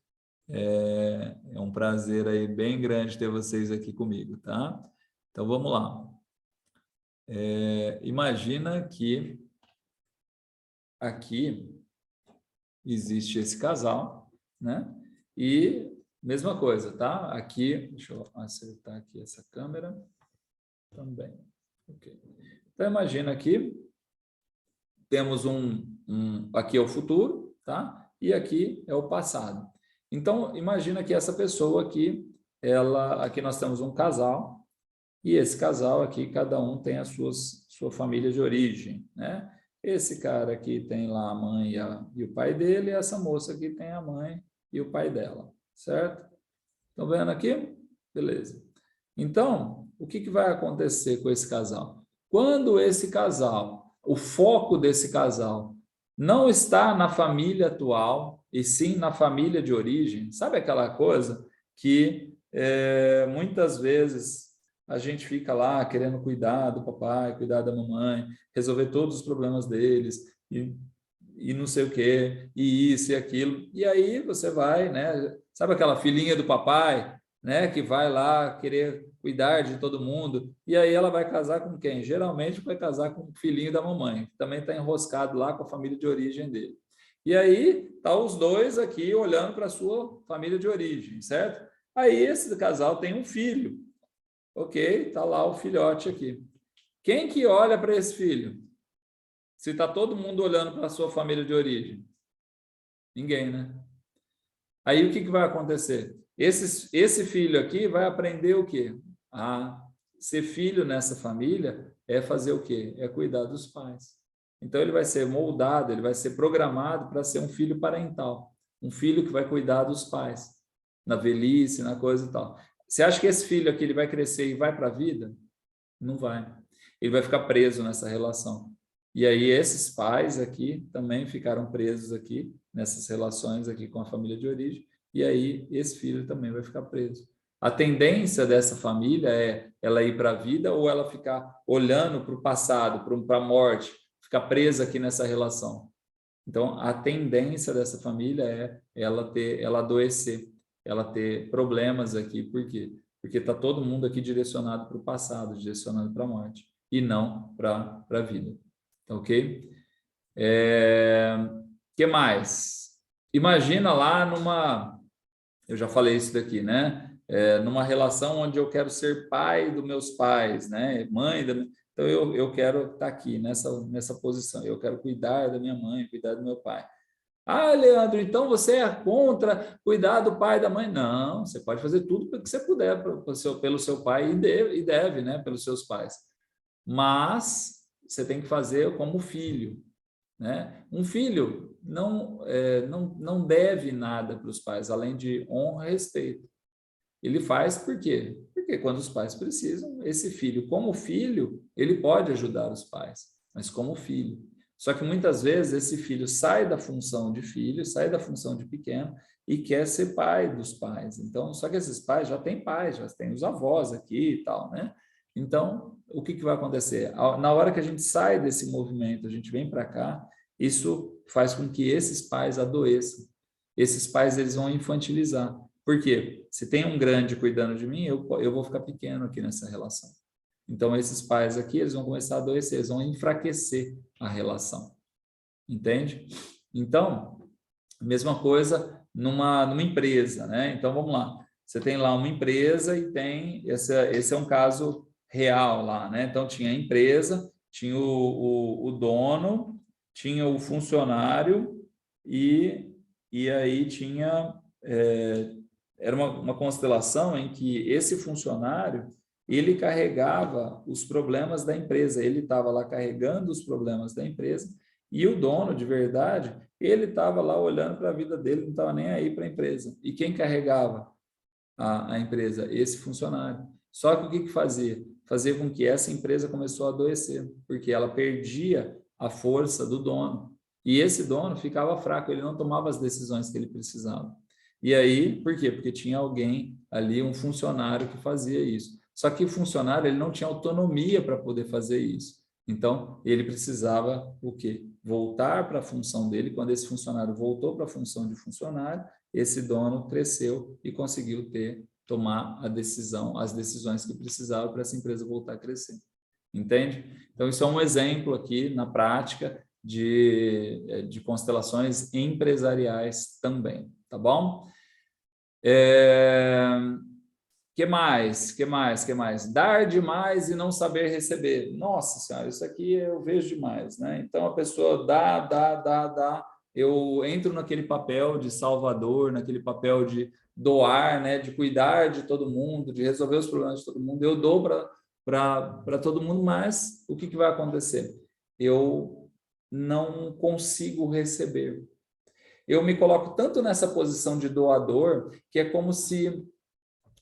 É um prazer aí bem grande ter vocês aqui comigo, tá? Então vamos lá. Imagina que aqui existe esse casal, né? E mesma coisa, tá? Aqui, deixa eu acertar aqui essa câmera também. Ok. Então imagina aqui temos aqui é o futuro, tá? E aqui é o passado. Então imagina que essa pessoa aqui, aqui nós temos um casal e esse casal aqui cada um tem a sua família de origem, né? Esse cara aqui tem lá a mãe e o pai dele, e essa moça aqui tem a mãe e o pai dela, certo? Estão vendo aqui? Beleza. Então, o que vai acontecer com esse casal? Quando esse casal, o foco desse casal, não está na família atual, e sim na família de origem, sabe aquela coisa que muitas vezes a gente fica lá querendo cuidar do papai, cuidar da mamãe, resolver todos os problemas deles, e não sei o quê, e isso e aquilo, e aí você vai, né? Sabe aquela filhinha do papai, né, que vai lá querer cuidar de todo mundo, e aí ela vai casar com quem? Geralmente vai casar com o filhinho da mamãe, que também está enroscado lá com a família de origem dele. E aí tá os dois aqui olhando para a sua família de origem, certo? Aí esse casal tem um filho, ok? Tá lá o filhote aqui. Quem que olha para esse filho? Se está todo mundo olhando para a sua família de origem? Ninguém, né? Aí o que vai acontecer? Esse filho aqui vai aprender o quê? Ser filho nessa família é fazer o quê? É cuidar dos pais. Então ele vai ser moldado, ele vai ser programado para ser um filho parental. um filho que vai cuidar dos pais, na velhice, na coisa e tal. Você acha que esse filho aqui ele vai crescer e vai para a vida? Não vai. Ele vai ficar preso nessa relação. E aí esses pais aqui também ficaram presos aqui, nessas relações aqui com a família de origem, e aí esse filho também vai ficar preso. A tendência dessa família é ela ir para a vida ou ela ficar olhando para o passado, para a morte, ficar presa aqui nessa relação. Então, a tendência dessa família é ela adoecer, ela ter problemas aqui. Por quê? Porque está todo mundo aqui direcionado para o passado, direcionado para a morte, e não para a vida. Ok? Que mais? Imagina lá eu já falei isso daqui, né? Numa relação onde eu quero ser pai dos meus pais, né? Mãe da... Então, eu quero estar aqui nessa posição. Eu quero cuidar da minha mãe, cuidar do meu pai. Ah, Leandro, então você é contra cuidar do pai e da mãe? Não, você pode fazer tudo o que você puder pelo seu pai e deve, né? Pelos seus pais. Mas você tem que fazer como filho, né? Um filho não deve nada para os pais, além de honra e respeito. Ele faz por quê? Porque quando os pais precisam, esse filho, como filho, ele pode ajudar os pais, mas como filho. Só que muitas vezes esse filho sai da função de filho, sai da função de pequeno e quer ser pai dos pais. Então, só que esses pais já têm pais, já têm os avós aqui e tal, né? Então, o que vai acontecer? Na hora que a gente sai desse movimento, a gente vem para cá, isso faz com que esses pais adoeçam. Esses pais, eles vão infantilizar. Por quê? Se tem um grande cuidando de mim, eu vou ficar pequeno aqui nessa relação. Então, esses pais aqui, eles vão começar a adoecer, eles vão enfraquecer a relação. Entende? Então, mesma coisa numa empresa, né? Então, vamos lá. Você tem lá uma empresa e tem... Esse é um caso real lá, né? Então, tinha a empresa, tinha o dono, tinha o funcionário e aí tinha... era uma constelação em que esse funcionário ele carregava os problemas da empresa, ele estava lá carregando os problemas da empresa e o dono de verdade, ele estava lá olhando para a vida dele, não estava nem aí para a empresa. E quem carregava a empresa? Esse funcionário. Só que o que fazia? Fazia com que essa empresa começou a adoecer, porque ela perdia a força do dono. E esse dono ficava fraco, ele não tomava as decisões que ele precisava. E aí, por quê? Porque tinha alguém ali, um funcionário que fazia isso. Só que o funcionário ele não tinha autonomia para poder fazer isso. Então, ele precisava o quê? Voltar para a função dele. Quando esse funcionário voltou para a função de funcionário, esse dono cresceu e conseguiu tomar as decisões que precisava para essa empresa voltar a crescer. Entende? Então, isso é um exemplo aqui na prática de constelações empresariais também, tá bom? Que mais? Dar demais e não saber receber. Nossa Senhora, isso aqui eu vejo demais, né? Então a pessoa dá. Eu entro naquele papel de salvador, naquele papel de doar, né? De cuidar de todo mundo, de resolver os problemas de todo mundo. Eu dou para todo mundo, mas o que vai acontecer? Eu não consigo receber. Eu me coloco tanto nessa posição de doador que é como se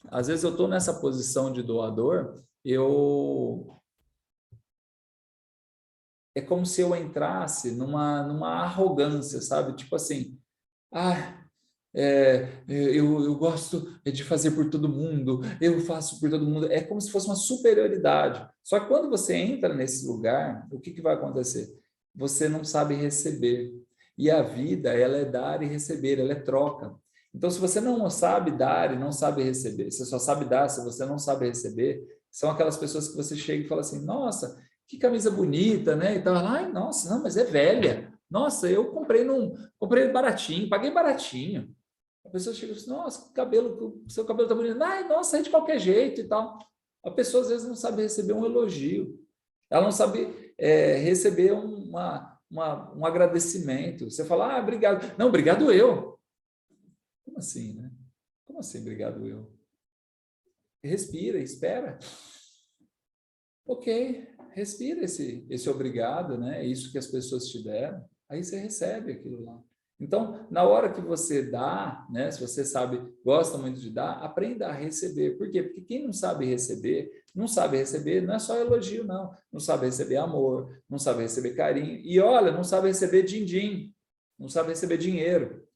às vezes eu estou nessa posição de doador, é como se eu entrasse numa arrogância, sabe? Tipo assim, eu gosto de fazer por todo mundo, eu faço por todo mundo. É como se fosse uma superioridade. Só que quando você entra nesse lugar, o que vai acontecer? Você não sabe receber. E a vida, ela é dar e receber, ela é troca. Então, se você não sabe dar e não sabe receber, você só sabe dar, se você não sabe receber, são aquelas pessoas que você chega e fala assim, nossa, que camisa bonita, né? E tal. Ai, nossa, não, mas é velha. Nossa, eu comprei baratinho, paguei baratinho. A pessoa chega e diz, nossa, seu cabelo tá bonito. Ai, nossa, é de qualquer jeito e tal. A pessoa às vezes não sabe receber um elogio. Ela não sabe receber um agradecimento. Você fala, obrigado. Não, obrigado eu. Como assim, né? Como assim, obrigado eu? Respira, espera. Ok, respira esse obrigado, né? É isso que as pessoas te deram. Aí você recebe aquilo lá. Então, na hora que você dá, né, se você sabe, gosta muito de dar, aprenda a receber. Por quê? Porque quem não sabe receber, não é só elogio, não. Não sabe receber amor, não sabe receber carinho. E olha, não sabe receber din-din, não sabe receber dinheiro.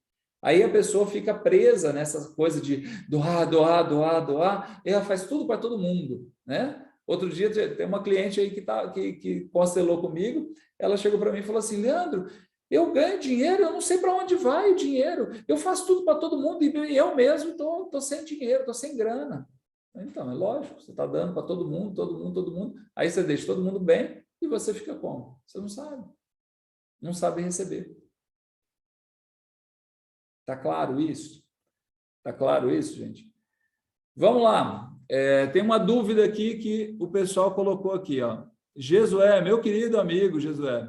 Aí a pessoa fica presa nessa coisa de doar, doar, doar, doar, e ela faz tudo para todo mundo, né? Outro dia tem uma cliente aí que constelou comigo, ela chegou para mim e falou assim, Leandro, eu ganho dinheiro, eu não sei para onde vai o dinheiro, eu faço tudo para todo mundo e eu mesmo estou sem dinheiro, estou sem grana. Então, é lógico, você está dando para todo mundo, todo mundo, todo mundo, aí você deixa todo mundo bem e você fica como? Você não sabe receber. Tá claro isso? Tá claro isso, gente? Vamos lá. Tem uma dúvida aqui que o pessoal colocou aqui, ó. Jesué, meu querido amigo Jesué,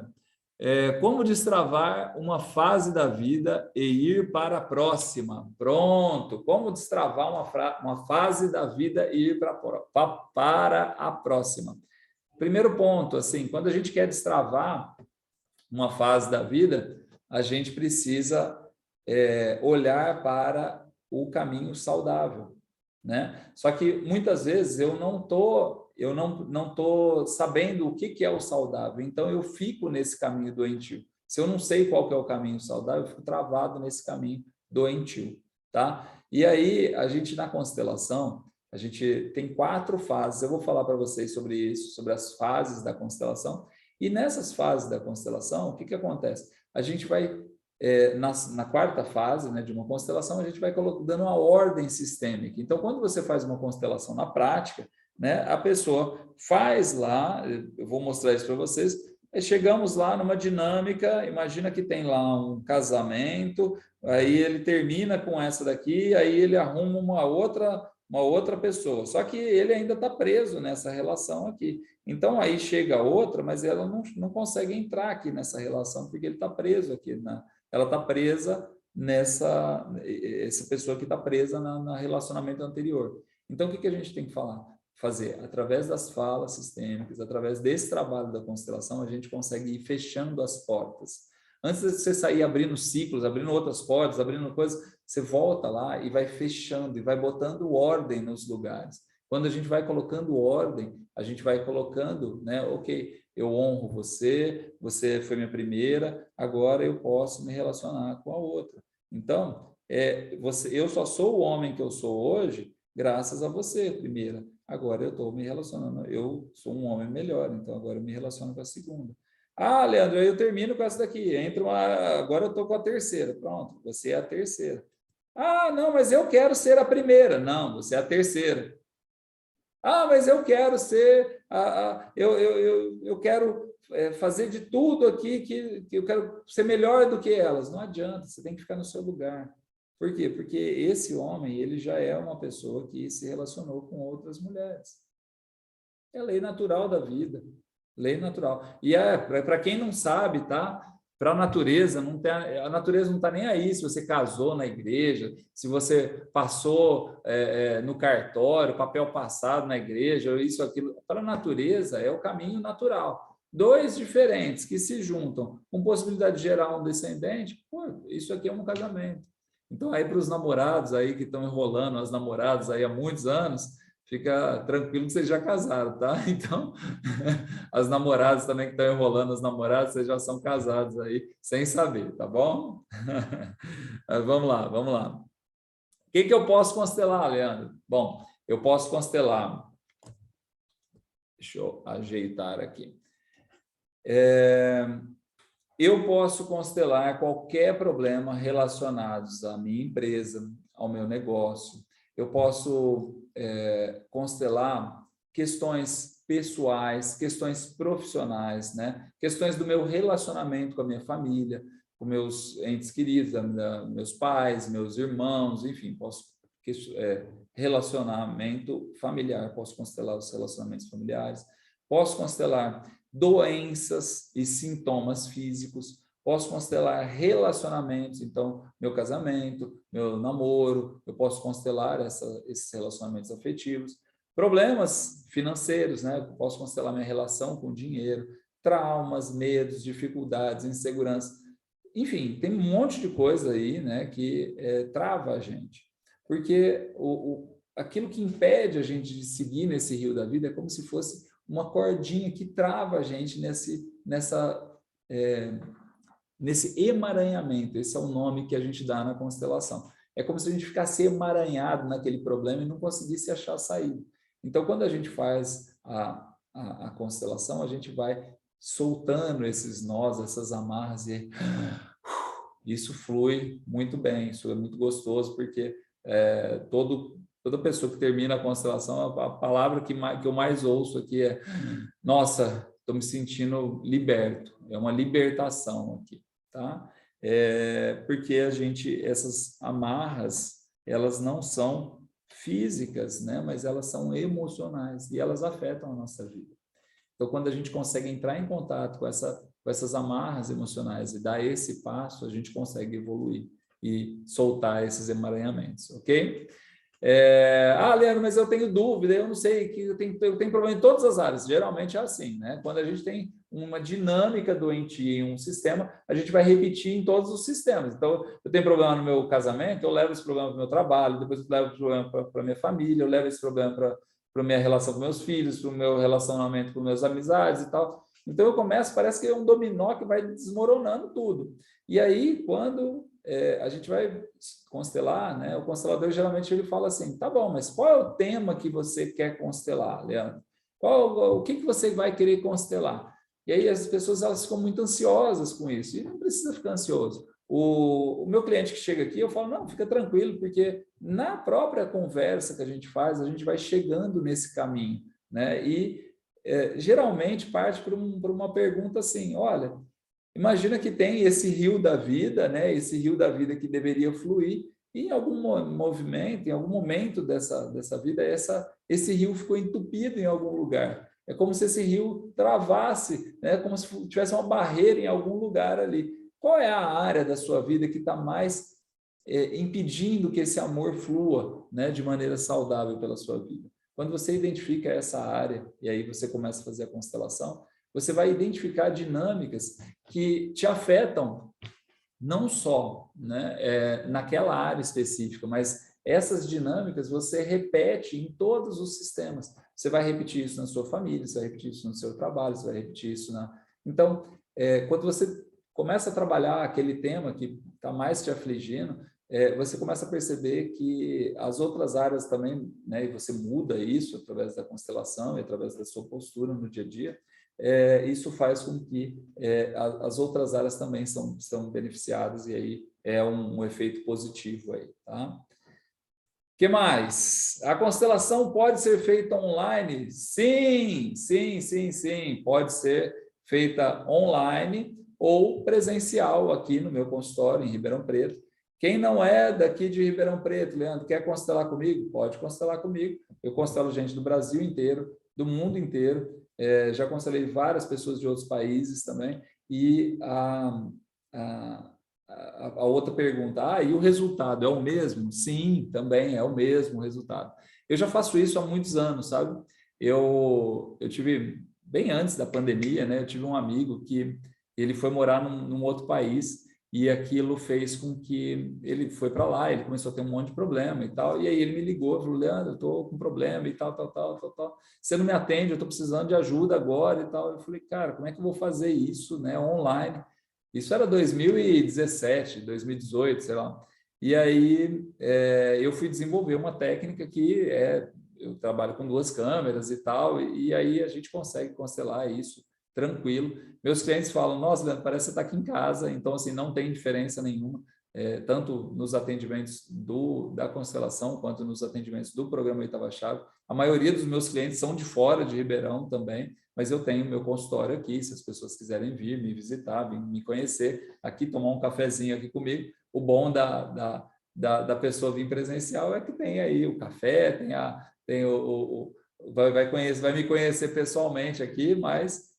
como destravar uma fase da vida e ir para a próxima? Pronto. Como destravar uma fase da vida e ir para a próxima? Primeiro ponto, assim, quando a gente quer destravar uma fase da vida, a gente precisa olhar para o caminho saudável, né? Só que muitas vezes eu não tô sabendo o que é o saudável, então eu fico nesse caminho doentio. Se eu não sei qual que é o caminho saudável, eu fico travado nesse caminho doentio, tá? E aí a gente na constelação, a gente tem 4 fases. Eu vou falar para vocês sobre isso, sobre as fases da constelação. E nessas fases da constelação, o que acontece? A gente vai na quarta fase, né, de uma constelação, a gente vai dando uma ordem sistêmica. Então, quando você faz uma constelação na prática, né, a pessoa faz lá, eu vou mostrar isso para vocês, chegamos lá numa dinâmica, imagina que tem lá um casamento, aí ele termina com essa daqui, aí ele arruma uma outra pessoa, só que ele ainda está preso nessa relação aqui. Então, aí chega outra, mas ela não consegue entrar aqui nessa relação, porque ele está preso aqui ela está presa essa pessoa que está presa no relacionamento anterior. Então, o que a gente tem que fazer? Através das falas sistêmicas, através desse trabalho da constelação, a gente consegue ir fechando as portas. Antes de você sair abrindo ciclos, abrindo outras portas, abrindo coisas, você volta lá e vai fechando, e vai botando ordem nos lugares. Quando a gente vai colocando ordem, a gente vai colocando, né? Ok, eu honro você, você foi minha primeira, agora eu posso me relacionar com a outra. Então, eu só sou o homem que eu sou hoje graças a você, primeira. Agora eu estou me relacionando, eu sou um homem melhor, então agora eu me relaciono com a segunda. Ah, Leandro, eu termino com essa daqui, agora eu estou com a terceira. Pronto, você é a terceira. Ah, não, mas eu quero ser a primeira. Não, você é a terceira. Ah, mas eu quero ser, eu quero fazer de tudo aqui que eu quero ser melhor do que elas. Não adianta, você tem que ficar no seu lugar. Por quê? Porque esse homem, ele já é uma pessoa que se relacionou com outras mulheres. É a lei natural da vida, lei natural. E para quem não sabe, tá? Para a natureza não está nem aí se você casou na igreja, se você passou no cartório, papel passado na igreja, isso, aquilo. Para a natureza é o caminho natural. 2 diferentes que se juntam com possibilidade de gerar um descendente, pô, isso aqui é um casamento. Então, aí para os namorados aí que estão enrolando as namoradas aí há muitos anos, fica tranquilo que vocês já casaram, tá? Então, as namoradas também que estão enrolando as namoradas, vocês já são casados aí, sem saber, tá bom? Vamos lá, vamos lá. O que eu posso constelar, Leandro? Bom, eu posso constelar. Deixa eu ajeitar aqui. Eu posso constelar qualquer problema relacionado à minha empresa, ao meu negócio. Eu posso constelar questões pessoais, questões profissionais, né? Questões do meu relacionamento com a minha família, com meus entes queridos, meus pais, meus irmãos, enfim, posso relacionamento familiar, posso constelar os relacionamentos familiares, posso constelar doenças e sintomas físicos, posso constelar relacionamentos, então, meu casamento, meu namoro, eu posso constelar esses relacionamentos afetivos, problemas financeiros, né? Eu posso constelar minha relação com o dinheiro, traumas, medos, dificuldades, insegurança. enfim, tem um monte de coisa aí, né, que trava a gente. Porque aquilo que impede a gente de seguir nesse rio da vida é como se fosse uma cordinha que trava a gente nesse emaranhamento. Esse é o nome que a gente dá na constelação. É como se a gente ficasse emaranhado naquele problema e não conseguisse achar a saída. Então, quando a gente faz a constelação, a gente vai soltando esses nós, essas amarras, e isso flui muito bem, isso é muito gostoso, porque toda pessoa que termina a constelação, a palavra que eu mais ouço aqui é: nossa, estou me sentindo liberto. É uma libertação aqui, tá? Porque essas amarras, elas não são físicas, né? Mas elas são emocionais e elas afetam a nossa vida. Então, quando a gente consegue entrar em contato com essas amarras emocionais e dar esse passo, a gente consegue evoluir e soltar esses emaranhamentos, ok? Leandro, mas eu tenho dúvida, eu não sei, que eu tenho problema em todas as áreas. Geralmente é assim, né? Quando a gente tem uma dinâmica doentia em um sistema, a gente vai repetir em todos os sistemas. Então, eu tenho problema no meu casamento, eu levo esse problema para o meu trabalho, depois eu levo esse problema para a minha família, eu levo esse problema para a minha relação com meus filhos, para o meu relacionamento com meus amizades e tal. Então, eu começo, parece que é um dominó que vai desmoronando tudo. E aí, quando a gente vai constelar, né? O constelador geralmente ele fala assim: tá bom, mas qual é o tema que você quer constelar, Leandro? O que você vai querer constelar? E aí as pessoas elas ficam muito ansiosas com isso, e não precisa ficar ansioso. O meu cliente que chega aqui, eu falo: não, fica tranquilo, porque na própria conversa que a gente faz, a gente vai chegando nesse caminho, né? E geralmente parte por uma pergunta assim: olha, imagina que tem esse rio da vida, né? Esse rio da vida que deveria fluir, e em algum movimento, em algum momento dessa vida, esse rio ficou entupido em algum lugar. É como se esse rio travasse, né? Como se tivesse uma barreira em algum lugar ali. Qual é a área da sua vida que está mais impedindo que esse amor flua, né? De maneira saudável pela sua vida? Quando você identifica essa área, e aí você começa a fazer a constelação, você vai identificar dinâmicas que te afetam não só, né, naquela área específica, mas essas dinâmicas você repete em todos os sistemas. Você vai repetir isso na sua família, você vai repetir isso no seu trabalho, você vai repetir isso na... Então, quando você começa a trabalhar aquele tema que está mais te afligindo, você começa a perceber que as outras áreas também, né, e você muda isso através da constelação e através da sua postura no dia a dia, isso faz com que as outras áreas também são beneficiadas, e aí é um efeito positivo aí, tá? Que mais? A constelação pode ser feita online? Sim, sim, sim, sim. Pode ser feita online ou presencial aqui no meu consultório em Ribeirão Preto. Quem não é daqui de Ribeirão Preto, Leandro, quer constelar comigo? Pode constelar comigo. Eu constelo gente do Brasil inteiro, do mundo inteiro. Já constelei várias pessoas de outros países também. E a outra pergunta: e o resultado é o mesmo? Sim, também é o mesmo resultado. Eu já faço isso há muitos anos, sabe? Eu tive, bem antes da pandemia, né? Eu tive um amigo que ele foi morar num outro país, e aquilo fez com que ele foi para lá, ele começou a ter um monte de problema e tal, e aí ele me ligou, falou: Leandro, eu estou com problema e tal, tal, tal, tal, tal. Você não me atende, eu estou precisando de ajuda agora e tal. Eu falei: cara, como é que eu vou fazer isso, né, online? Isso era 2017, 2018, sei lá. E aí eu fui desenvolver uma técnica que eu trabalho com 2 câmeras e tal, e aí a gente consegue constelar isso tranquilo. Meus clientes falam: nossa, Leandro, parece que você está aqui em casa. Então, assim, não tem diferença nenhuma, tanto nos atendimentos da constelação, quanto nos atendimentos do programa Oitava Chave. A maioria dos meus clientes são de fora de Ribeirão também, mas eu tenho meu consultório aqui, se as pessoas quiserem vir me visitar, vir me conhecer, aqui tomar um cafezinho aqui comigo. O bom da pessoa vir presencial é que tem aí o café, vai me conhecer pessoalmente aqui, mas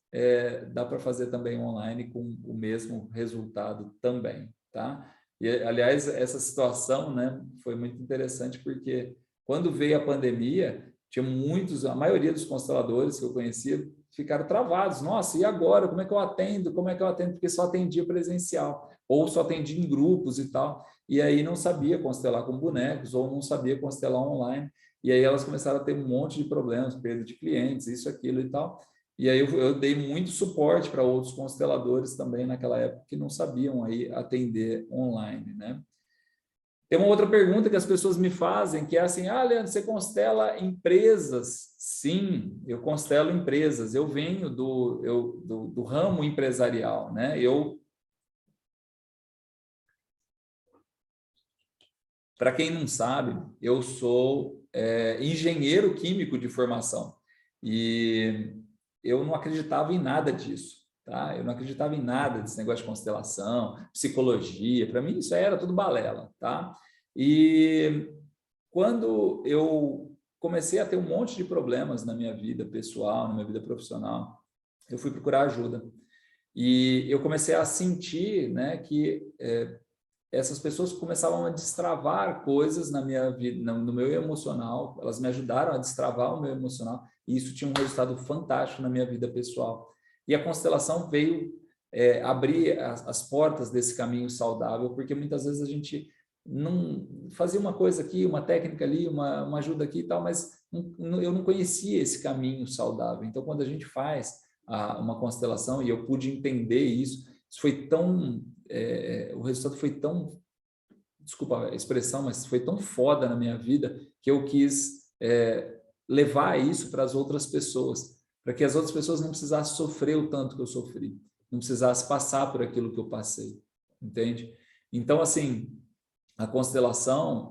dá para fazer também online com o mesmo resultado também, tá? E, aliás, essa situação, né, foi muito interessante, porque quando veio a pandemia, Tinha muitos, a maioria dos consteladores que eu conhecia ficaram travados. Nossa, e agora? Como é que eu atendo? Como é que eu atendo? Porque só atendia presencial, ou só atendia em grupos e tal. E aí não sabia constelar com bonecos, ou não sabia constelar online. E aí elas começaram a ter um monte de problemas, perda de clientes, isso, aquilo e tal. E aí eu dei muito suporte para outros consteladores também naquela época que não sabiam aí atender online, né? Tem uma outra pergunta que as pessoas me fazem, que é assim, Leandro, você constela empresas? Sim, eu constelo empresas. Eu venho do ramo empresarial, né? Para quem não sabe, eu sou engenheiro químico de formação e eu não acreditava em nada disso, tá? Eu não acreditava em nada desse negócio de constelação, psicologia. Para mim isso aí era tudo balela, tá? E quando eu comecei a ter um monte de problemas na minha vida pessoal, na minha vida profissional, eu fui procurar ajuda. E eu comecei a sentir, né, que essas pessoas começavam a destravar coisas na minha vida, no meu emocional, elas me ajudaram a destravar o meu emocional, e isso tinha um resultado fantástico na minha vida pessoal. E a constelação veio abrir as portas desse caminho saudável, porque muitas vezes a gente não fazia uma coisa aqui, uma técnica ali, uma ajuda aqui e tal, mas eu não conhecia esse caminho saudável. Então, quando a gente faz uma constelação, e eu pude entender isso foi tão o resultado foi tão, desculpa a expressão, mas foi tão foda na minha vida que eu quis levar isso para as outras pessoas, para que as outras pessoas não precisassem sofrer o tanto que eu sofri, não precisassem passar por aquilo que eu passei, entende? Então, assim, a constelação,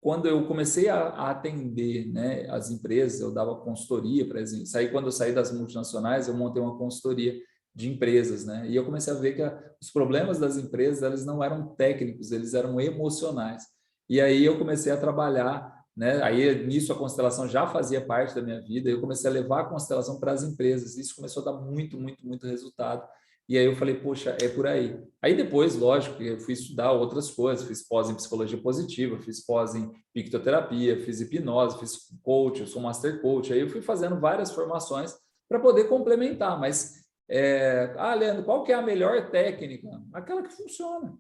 quando eu comecei a atender, né, as empresas, eu dava consultoria, por exemplo, quando eu saí das multinacionais, eu montei uma consultoria de empresas, né? E eu comecei a ver que os problemas das empresas, eles não eram técnicos, eles eram emocionais. E aí eu comecei a trabalhar, né? Aí nisso a constelação já fazia parte da minha vida, eu comecei a levar a constelação para as empresas. Isso começou a dar muito, muito, muito resultado. E aí eu falei, poxa, é por aí. Aí depois, lógico, eu fui estudar outras coisas, fiz pós em psicologia positiva, fiz pós em pictoterapia, fiz hipnose, fiz coach, eu sou master coach. Aí eu fui fazendo várias formações para poder complementar, mas Leandro, qual que é a melhor técnica? Aquela que funciona.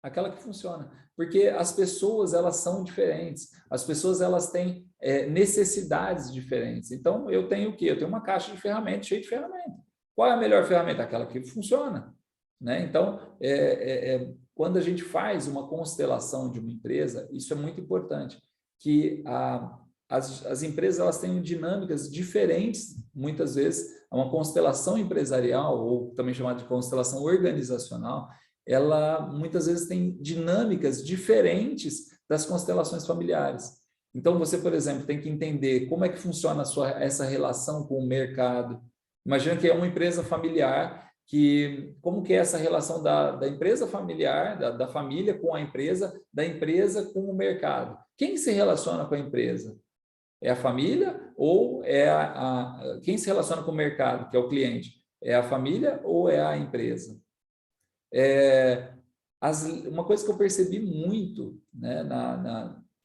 Aquela que funciona. Porque as pessoas, elas são diferentes. As pessoas, elas têm necessidades diferentes. Então, eu tenho o quê? Eu tenho uma caixa de ferramentas, cheia de ferramentas. Qual é a melhor ferramenta? Aquela que funciona. Né? Então, quando a gente faz uma constelação de uma empresa, isso é muito importante, que as empresas elas têm dinâmicas diferentes, muitas vezes, uma constelação empresarial, ou também chamada de constelação organizacional, ela muitas vezes tem dinâmicas diferentes das constelações familiares. Então, você, por exemplo, tem que entender como é que funciona essa relação com o mercado. Imagina que é uma empresa familiar, como que é essa relação da empresa familiar, da família com a empresa, da empresa com o mercado. Quem se relaciona com a empresa? É a família ou quem se relaciona com o mercado, que é o cliente? É a família ou é a empresa? Uma coisa que eu percebi muito, né,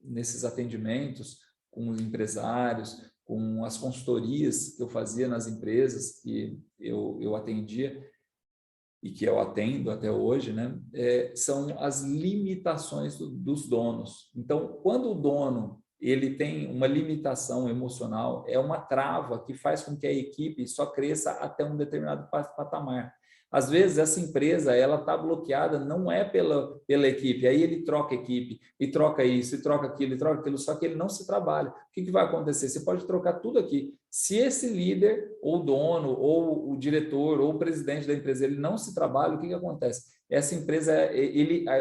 nesses atendimentos com os empresários, com as consultorias que eu fazia nas empresas que eu atendia e que eu atendo até hoje, né, são as limitações dos donos. Então, quando o dono ele tem uma limitação emocional, é uma trava que faz com que a equipe só cresça até um determinado patamar. Às vezes, essa empresa ela está bloqueada, não é pela equipe, aí ele troca equipe, e troca isso, e troca aquilo, só que ele não se trabalha. O que vai acontecer? Você pode trocar tudo aqui. Se esse líder, ou dono, ou o diretor, ou o presidente da empresa, ele não se trabalha, o que acontece? Essa empresa,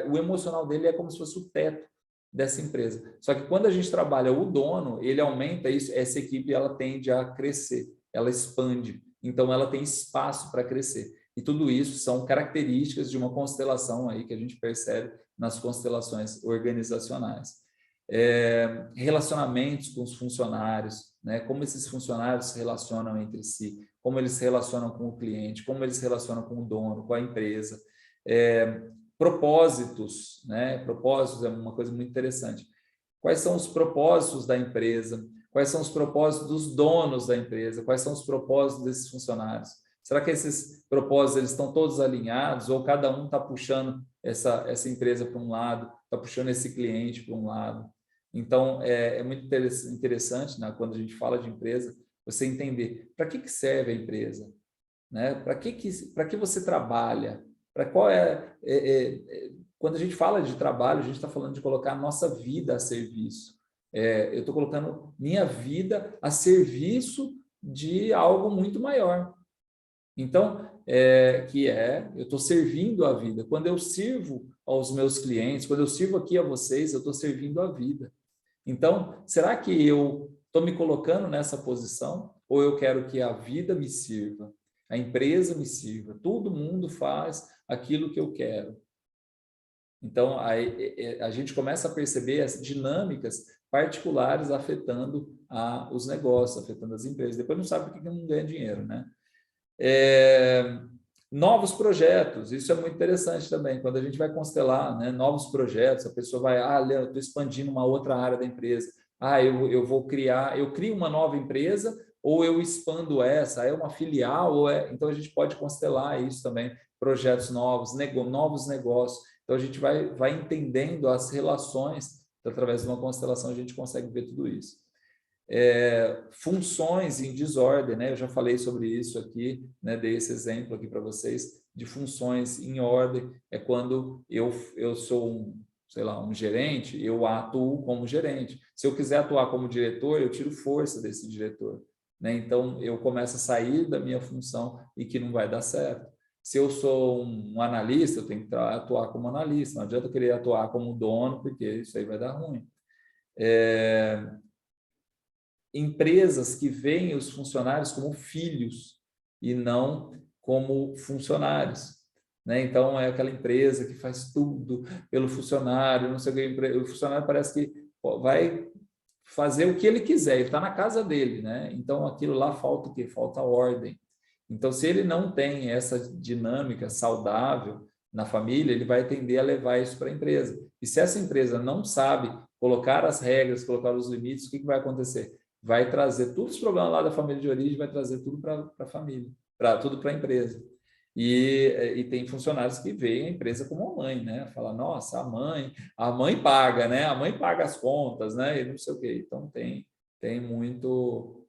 o emocional dele é como se fosse o teto dessa empresa. Só que quando a gente trabalha o dono, ele aumenta isso, essa equipe ela tende a crescer, ela expande, então ela tem espaço para crescer. E tudo isso são características de uma constelação aí que a gente percebe nas constelações organizacionais. Relacionamentos com os funcionários, né? Como esses funcionários se relacionam entre si, como eles se relacionam com o cliente, como eles se relacionam com o dono, com a empresa. Propósitos, né? Propósitos é uma coisa muito interessante. Quais são os propósitos da empresa? Quais são os propósitos dos donos da empresa? Quais são os propósitos desses funcionários? Será que esses propósitos eles estão todos alinhados ou cada um está puxando essa empresa para um lado, está puxando esse cliente para um lado? Então, é muito interessante, né, quando a gente fala de empresa, você entender para que serve a empresa, né? Para que você trabalha? Para qual quando a gente fala de trabalho, a gente está falando de colocar a nossa vida a serviço. Eu estou colocando minha vida a serviço de algo muito maior. Então, eu estou servindo a vida. Quando eu sirvo aos meus clientes, quando eu sirvo aqui a vocês, eu estou servindo a vida. Então, será que eu estou me colocando nessa posição ou eu quero que a vida me sirva, a empresa me sirva, todo mundo faz aquilo que eu quero? Então, a gente começa a perceber as dinâmicas particulares afetando os negócios, afetando as empresas. Depois não sabe por que não ganha dinheiro, né? Novos projetos, isso é muito interessante também, quando a gente vai constelar, né, novos projetos, a pessoa vai, Leandro, eu estou expandindo uma outra área da empresa, eu vou criar, eu crio uma nova empresa ou eu expando essa, é uma filial, então a gente pode constelar isso também, projetos novos, novos negócios, então a gente vai entendendo as relações, através de uma constelação a gente consegue ver tudo isso. Funções em desordem, né? Eu já falei sobre isso aqui, né? Dei esse exemplo aqui para vocês de funções em ordem. É quando eu sou um gerente, eu atuo como gerente. Se eu quiser atuar como diretor, eu tiro força desse diretor, né? Então eu começo a sair da minha função e que não vai dar certo. Se eu sou um analista, eu tenho que atuar como analista. Não adianta eu querer atuar como dono, porque isso aí vai dar ruim. Empresas que veem os funcionários como filhos e não como funcionários, né? Então, é aquela empresa que faz tudo pelo funcionário, não sei o que, o funcionário parece que vai fazer o que ele quiser, ele está na casa dele, né? Então, aquilo lá falta o quê? Falta ordem. Então, se ele não tem essa dinâmica saudável na família, ele vai tender a levar isso para a empresa. E se essa empresa não sabe colocar as regras, colocar os limites, o que vai acontecer? Vai trazer todos os problemas lá da família de origem, vai trazer tudo para a família, tudo para a empresa. E tem funcionários que veem a empresa como uma mãe, né? Fala, nossa, a mãe paga, né? A mãe paga as contas, né? E não sei o quê. Então tem muito,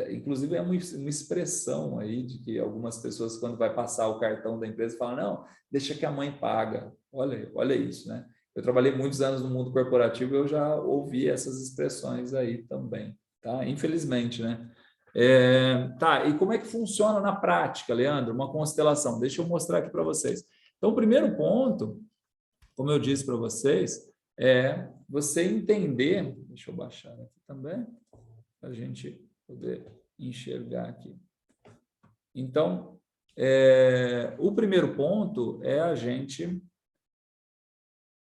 inclusive é uma expressão aí de que algumas pessoas quando vai passar o cartão da empresa falam, não, deixa que a mãe paga. Olha isso, né? Eu trabalhei muitos anos no mundo corporativo e eu já ouvi essas expressões aí também, tá? Infelizmente, né? Tá, e como é que funciona na prática, Leandro? Uma constelação. Deixa eu mostrar aqui para vocês. Então, o primeiro ponto, como eu disse para vocês, é você entender... Deixa eu baixar aqui também, para a gente poder enxergar aqui. Então, o primeiro ponto é a gente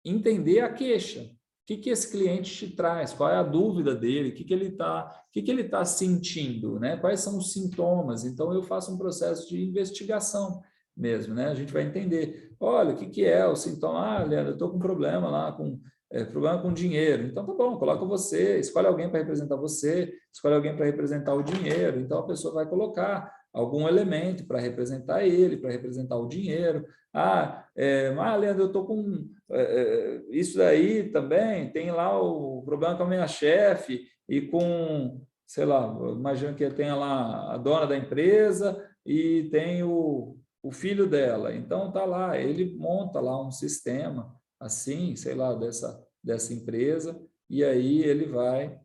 entender a queixa. O que esse cliente te traz? Qual é a dúvida dele? O que ele tá sentindo? Né? Quais são os sintomas? Então, eu faço um processo de investigação mesmo. Né? A gente vai entender, olha, o que é o sintoma? Leandro, eu estou com problema lá, problema com dinheiro. Então, tá bom, coloca você, escolhe alguém para representar você, escolhe alguém para representar o dinheiro. Então, a pessoa vai colocar algum elemento para representar ele, para representar o dinheiro. Leandro, eu estou com isso daí também, tem lá o problema com a minha chefe e com, sei lá, imagino que tenha lá a dona da empresa e tem o filho dela. Então, tá lá, ele monta lá um sistema assim, sei lá, dessa empresa, e aí ele vai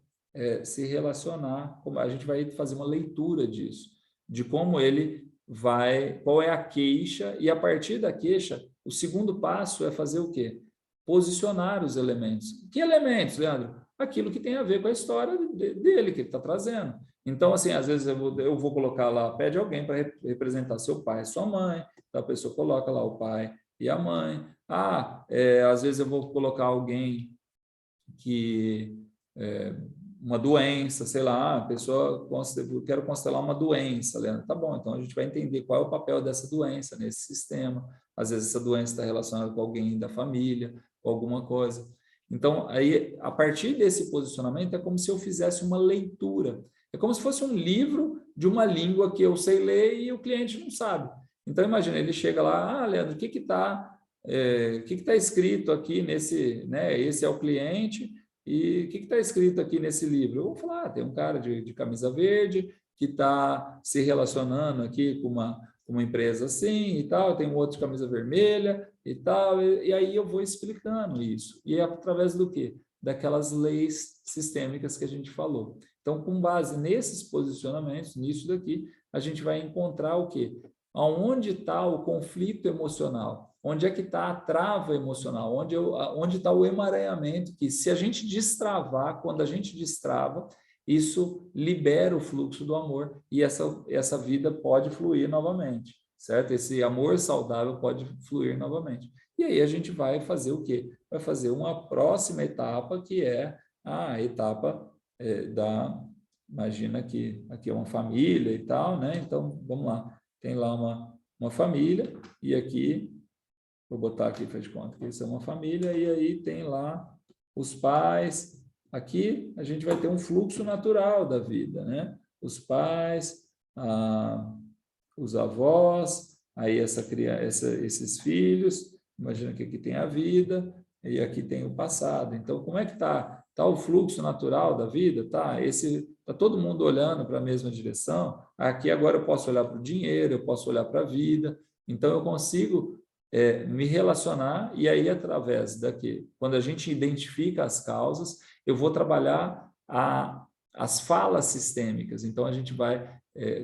se relacionar, como a gente vai fazer uma leitura disso, de como ele vai, qual é a queixa, e a partir da queixa, o segundo passo é fazer o quê? Posicionar os elementos. Que elementos, Leandro? Aquilo que tem a ver com a história dele, que ele está trazendo. Então, assim, às vezes eu vou colocar lá, pede alguém para representar seu pai e sua mãe, então a pessoa coloca lá o pai e a mãe. Às vezes eu vou colocar alguém que... uma doença, sei lá, a pessoa, eu quero constelar uma doença, Leandro. Tá bom, então a gente vai entender qual é o papel dessa doença nesse sistema. Às vezes essa doença está relacionada com alguém da família, ou alguma coisa. Então, aí, a partir desse posicionamento, é como se eu fizesse uma leitura. É como se fosse um livro de uma língua que eu sei ler e o cliente não sabe. Então, imagina, ele chega lá, Leandro, o que está escrito aqui nesse, né? Esse é o cliente, e o que está escrito aqui nesse livro? Eu vou falar, tem um cara de camisa verde que está se relacionando aqui com uma empresa assim e tal, tem um outro de camisa vermelha e tal, e aí eu vou explicando isso. E é através do quê? Daquelas leis sistêmicas que a gente falou. Então, com base nesses posicionamentos, nisso daqui, a gente vai encontrar o quê? Aonde está o conflito emocional? Onde é que está a trava emocional? Onde está o emaranhamento? Que se a gente destravar, quando a gente destrava, isso libera o fluxo do amor e essa vida pode fluir novamente, certo? Esse amor saudável pode fluir novamente. E aí a gente vai fazer o quê? Vai fazer uma próxima etapa, que é a etapa imagina que aqui é uma família e tal, né? Então, vamos lá. Tem lá uma família e aqui, vou botar aqui, faz de conta que isso é uma família, e aí tem lá os pais. Aqui a gente vai ter um fluxo natural da vida, né? Os pais, os avós, aí esses filhos, imagina que aqui tem a vida e aqui tem o passado. Então, como é que está? Está o fluxo natural da vida? Tá todo mundo olhando para a mesma direção? Aqui agora eu posso olhar para o dinheiro, eu posso olhar para a vida, então eu consigo me relacionar, e aí através daqui, quando a gente identifica as causas, eu vou trabalhar as falas sistêmicas. Então a gente vai,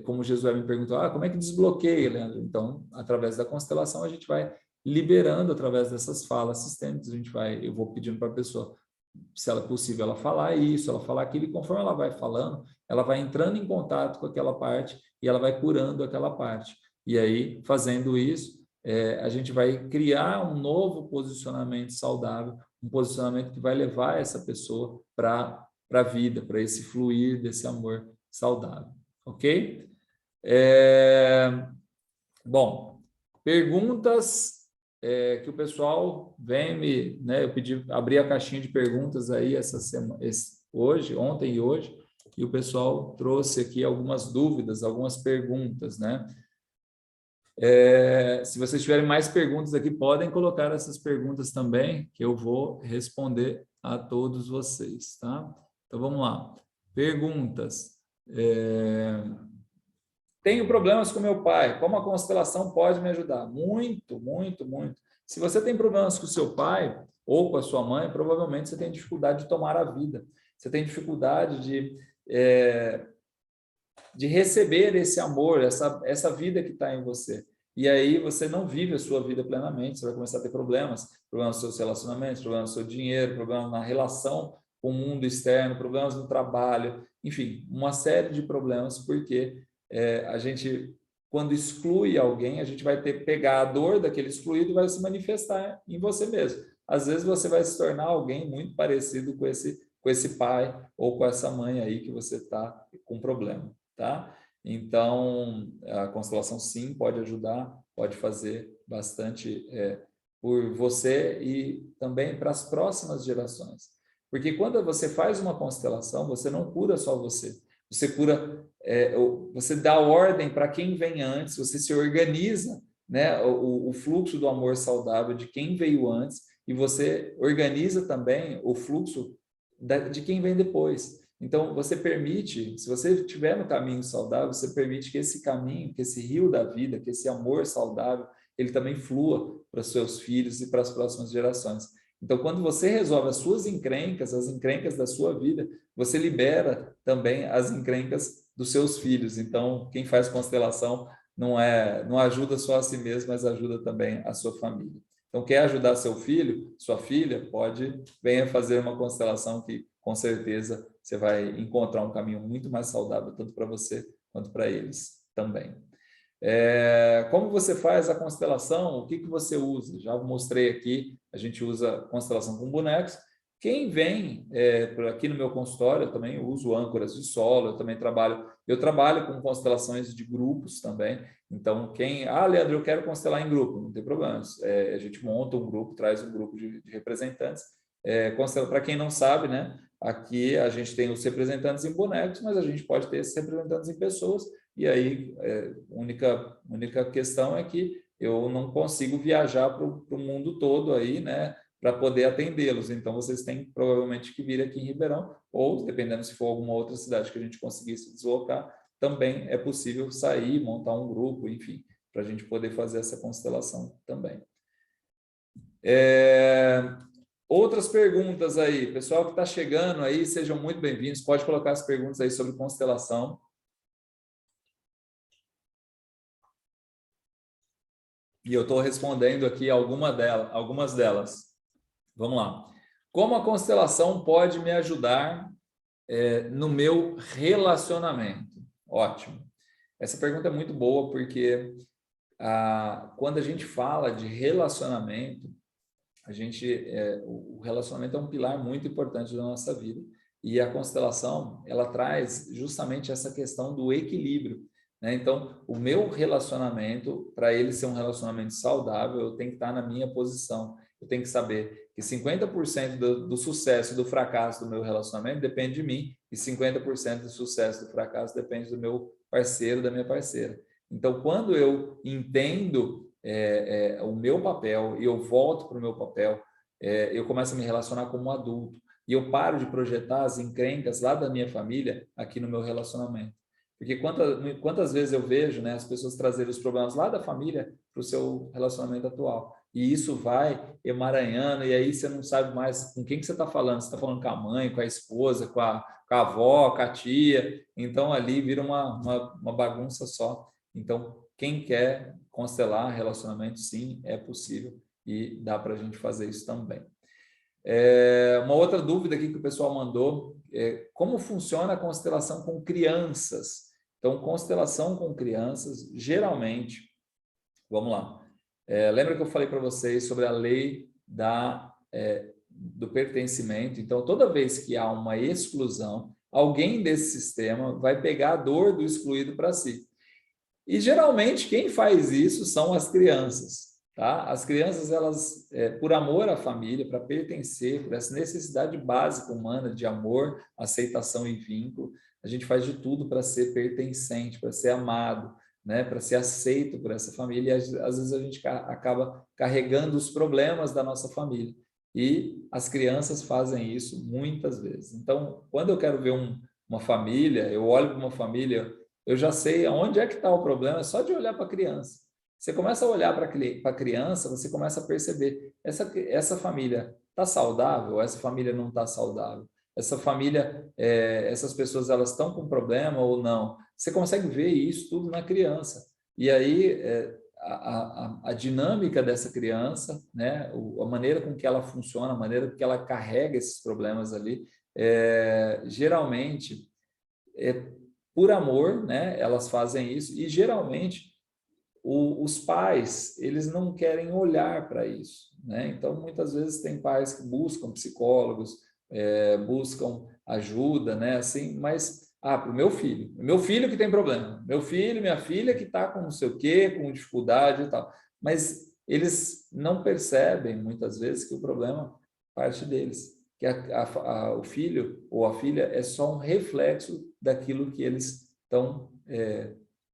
como Jesus me perguntou, como é que desbloqueia, Leandro? Então, através da constelação, a gente vai liberando através dessas falas sistêmicas. Eu vou pedindo para a pessoa, se ela é possível, ela falar isso, ela falar aquilo, e conforme ela vai falando, ela vai entrando em contato com aquela parte e ela vai curando aquela parte. E aí, fazendo isso, a gente vai criar um novo posicionamento saudável, um posicionamento que vai levar essa pessoa para a vida, para esse fluir desse amor saudável. Ok? Bom, perguntas que o pessoal vem né? Eu abri a caixinha de perguntas aí essa semana, ontem e hoje, e o pessoal trouxe aqui algumas dúvidas, algumas perguntas, né? Se vocês tiverem mais perguntas aqui, podem colocar essas perguntas também, que eu vou responder a todos vocês, tá? Então, vamos lá. Perguntas. Tenho problemas com meu pai, como a constelação pode me ajudar? Muito, muito, muito. Se você tem problemas com o seu pai ou com a sua mãe, provavelmente você tem dificuldade de tomar a vida. Você tem dificuldade de receber esse amor, essa vida que está em você. E aí você não vive a sua vida plenamente, você vai começar a ter problemas nos seus relacionamentos, problemas no seu dinheiro, problemas na relação com o mundo externo, problemas no trabalho, enfim, uma série de problemas, porque a gente, quando exclui alguém, a gente vai pegar a dor daquele excluído e vai se manifestar em você mesmo. Às vezes você vai se tornar alguém muito parecido com esse pai ou com essa mãe aí que você está com problema. Tá? Então, a constelação sim pode ajudar, pode fazer bastante por você e também para as próximas gerações. Porque quando você faz uma constelação, você não cura só você. Você cura, você dá ordem para quem vem antes, você se organiza, né, o fluxo do amor saudável de quem veio antes, e você organiza também o fluxo de quem vem depois. Então, você permite, se você estiver no caminho saudável, você permite que esse caminho, que esse rio da vida, que esse amor saudável, ele também flua para os seus filhos e para as próximas gerações. Então, quando você resolve as suas encrencas, as encrencas da sua vida, você libera também as encrencas dos seus filhos. Então, quem faz constelação não ajuda só a si mesmo, mas ajuda também a sua família. Então, quer ajudar seu filho, sua filha, venha fazer uma constelação que, com certeza, você vai encontrar um caminho muito mais saudável, tanto para você quanto para eles também. Como você faz a constelação? O que você usa? Já mostrei aqui, a gente usa constelação com bonecos. Quem vem aqui no meu consultório, eu também uso âncoras de solo, eu trabalho com constelações de grupos também. Então, Leandro, eu quero constelar em grupo, não tem problema. A gente monta um grupo, traz um grupo de representantes, Para quem não sabe, né? Aqui a gente tem os representantes em bonecos, mas a gente pode ter esses representantes em pessoas, e aí a única questão é que eu não consigo viajar para o mundo todo aí, né? Para poder atendê-los. Então, vocês têm provavelmente que vir aqui em Ribeirão, ou, dependendo se for alguma outra cidade que a gente conseguisse deslocar, também é possível sair, montar um grupo, enfim, para a gente poder fazer essa constelação também. Outras perguntas aí, pessoal que está chegando aí, sejam muito bem-vindos, pode colocar as perguntas aí sobre constelação. E eu estou respondendo aqui algumas delas. Vamos lá. Como a constelação pode me ajudar no meu relacionamento? Ótimo. Essa pergunta é muito boa porque quando a gente fala de relacionamento, o relacionamento é um pilar muito importante da nossa vida, e a constelação ela traz justamente essa questão do equilíbrio, né? Então, o meu relacionamento, para ele ser um relacionamento saudável, eu tenho que estar na minha posição. Eu tenho que saber que 50% do sucesso e do fracasso do meu relacionamento depende de mim, e 50% do sucesso e do fracasso depende do meu parceiro, da minha parceira. Então, quando eu entendo o meu papel e eu volto para o meu papel, eu começo a me relacionar como adulto, e eu paro de projetar as encrencas lá da minha família aqui no meu relacionamento. Porque quantas vezes eu vejo, né, as pessoas trazerem os problemas lá da família para o seu relacionamento atual. E isso vai emaranhando, e aí você não sabe mais com quem que você está falando. Você está falando com a mãe, com a esposa, com a avó, com a tia. Então, ali vira uma bagunça só. Então, quem quer constelar relacionamento, sim, é possível. E dá para a gente fazer isso também. Uma outra dúvida aqui que o pessoal mandou é como funciona a constelação com crianças? Então, constelação com crianças, geralmente, vamos lá. Lembra que eu falei para vocês sobre a lei do pertencimento? Então, toda vez que há uma exclusão, alguém desse sistema vai pegar a dor do excluído para si. E, geralmente, quem faz isso são as crianças. Tá? As crianças, elas, por amor à família, para pertencer, por essa necessidade básica humana de amor, aceitação e vínculo, a gente faz de tudo para ser pertencente, para ser amado, né? Para ser aceito por essa família. E às vezes a gente acaba carregando os problemas da nossa família. E as crianças fazem isso muitas vezes. Então, quando eu quero ver uma família, eu olho para uma família, eu já sei aonde é que está o problema, é só de olhar para a criança. Você começa a olhar para a criança, você começa a perceber, essa família está saudável ou essa família não está saudável? Essa família, essas pessoas, elas estão com problema ou não? Você consegue ver isso tudo na criança. E aí, a dinâmica dessa criança, né? A maneira com que ela funciona, a maneira com que ela carrega esses problemas ali, geralmente, por amor, né? Elas fazem isso, e geralmente os pais, eles não querem olhar para isso, né? Então, muitas vezes tem pais que buscam psicólogos, buscam ajuda, né? Assim, mas, para o meu filho que tem problema, meu filho, minha filha que está com não sei o quê, com dificuldade e tal, mas eles não percebem, muitas vezes, que o problema parte deles, que o filho ou a filha é só um reflexo daquilo que eles estão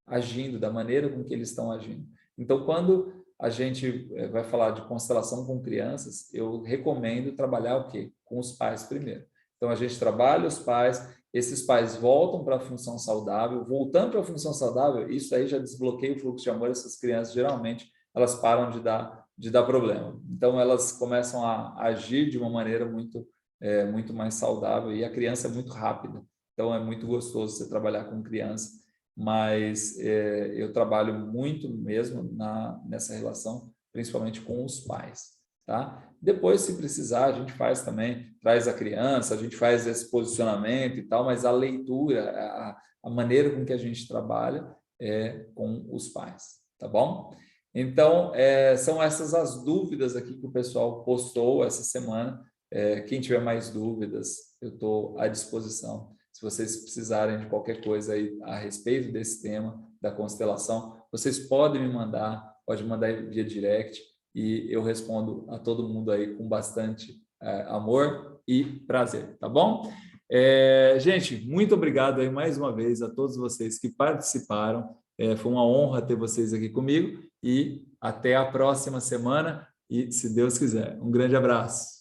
agindo, da maneira com que eles estão agindo. Então, quando a gente vai falar de constelação com crianças, eu recomendo trabalhar o quê? Com os pais primeiro. Então, a gente trabalha os pais, esses pais voltam para a função saudável, voltando para a função saudável, isso aí já desbloqueia o fluxo de amor, essas crianças, geralmente, elas param de dar problema. Então, elas começam a agir de uma maneira muito mais saudável, e a criança é muito rápida. Então, é muito gostoso você trabalhar com criança, mas eu trabalho muito mesmo nessa relação, principalmente com os pais, tá? Depois, se precisar, a gente faz também, traz a criança, a gente faz esse posicionamento e tal, mas a leitura, a maneira com que a gente trabalha é com os pais, tá bom? Então, são essas as dúvidas aqui que o pessoal postou essa semana. Quem tiver mais dúvidas, eu estou à disposição. Se vocês precisarem de qualquer coisa aí a respeito desse tema da constelação, vocês podem me mandar, pode mandar via direct, e eu respondo a todo mundo aí com bastante amor e prazer, tá bom? Gente, muito obrigado aí mais uma vez a todos vocês que participaram. Foi uma honra ter vocês aqui comigo e até a próxima semana e, se Deus quiser, um grande abraço.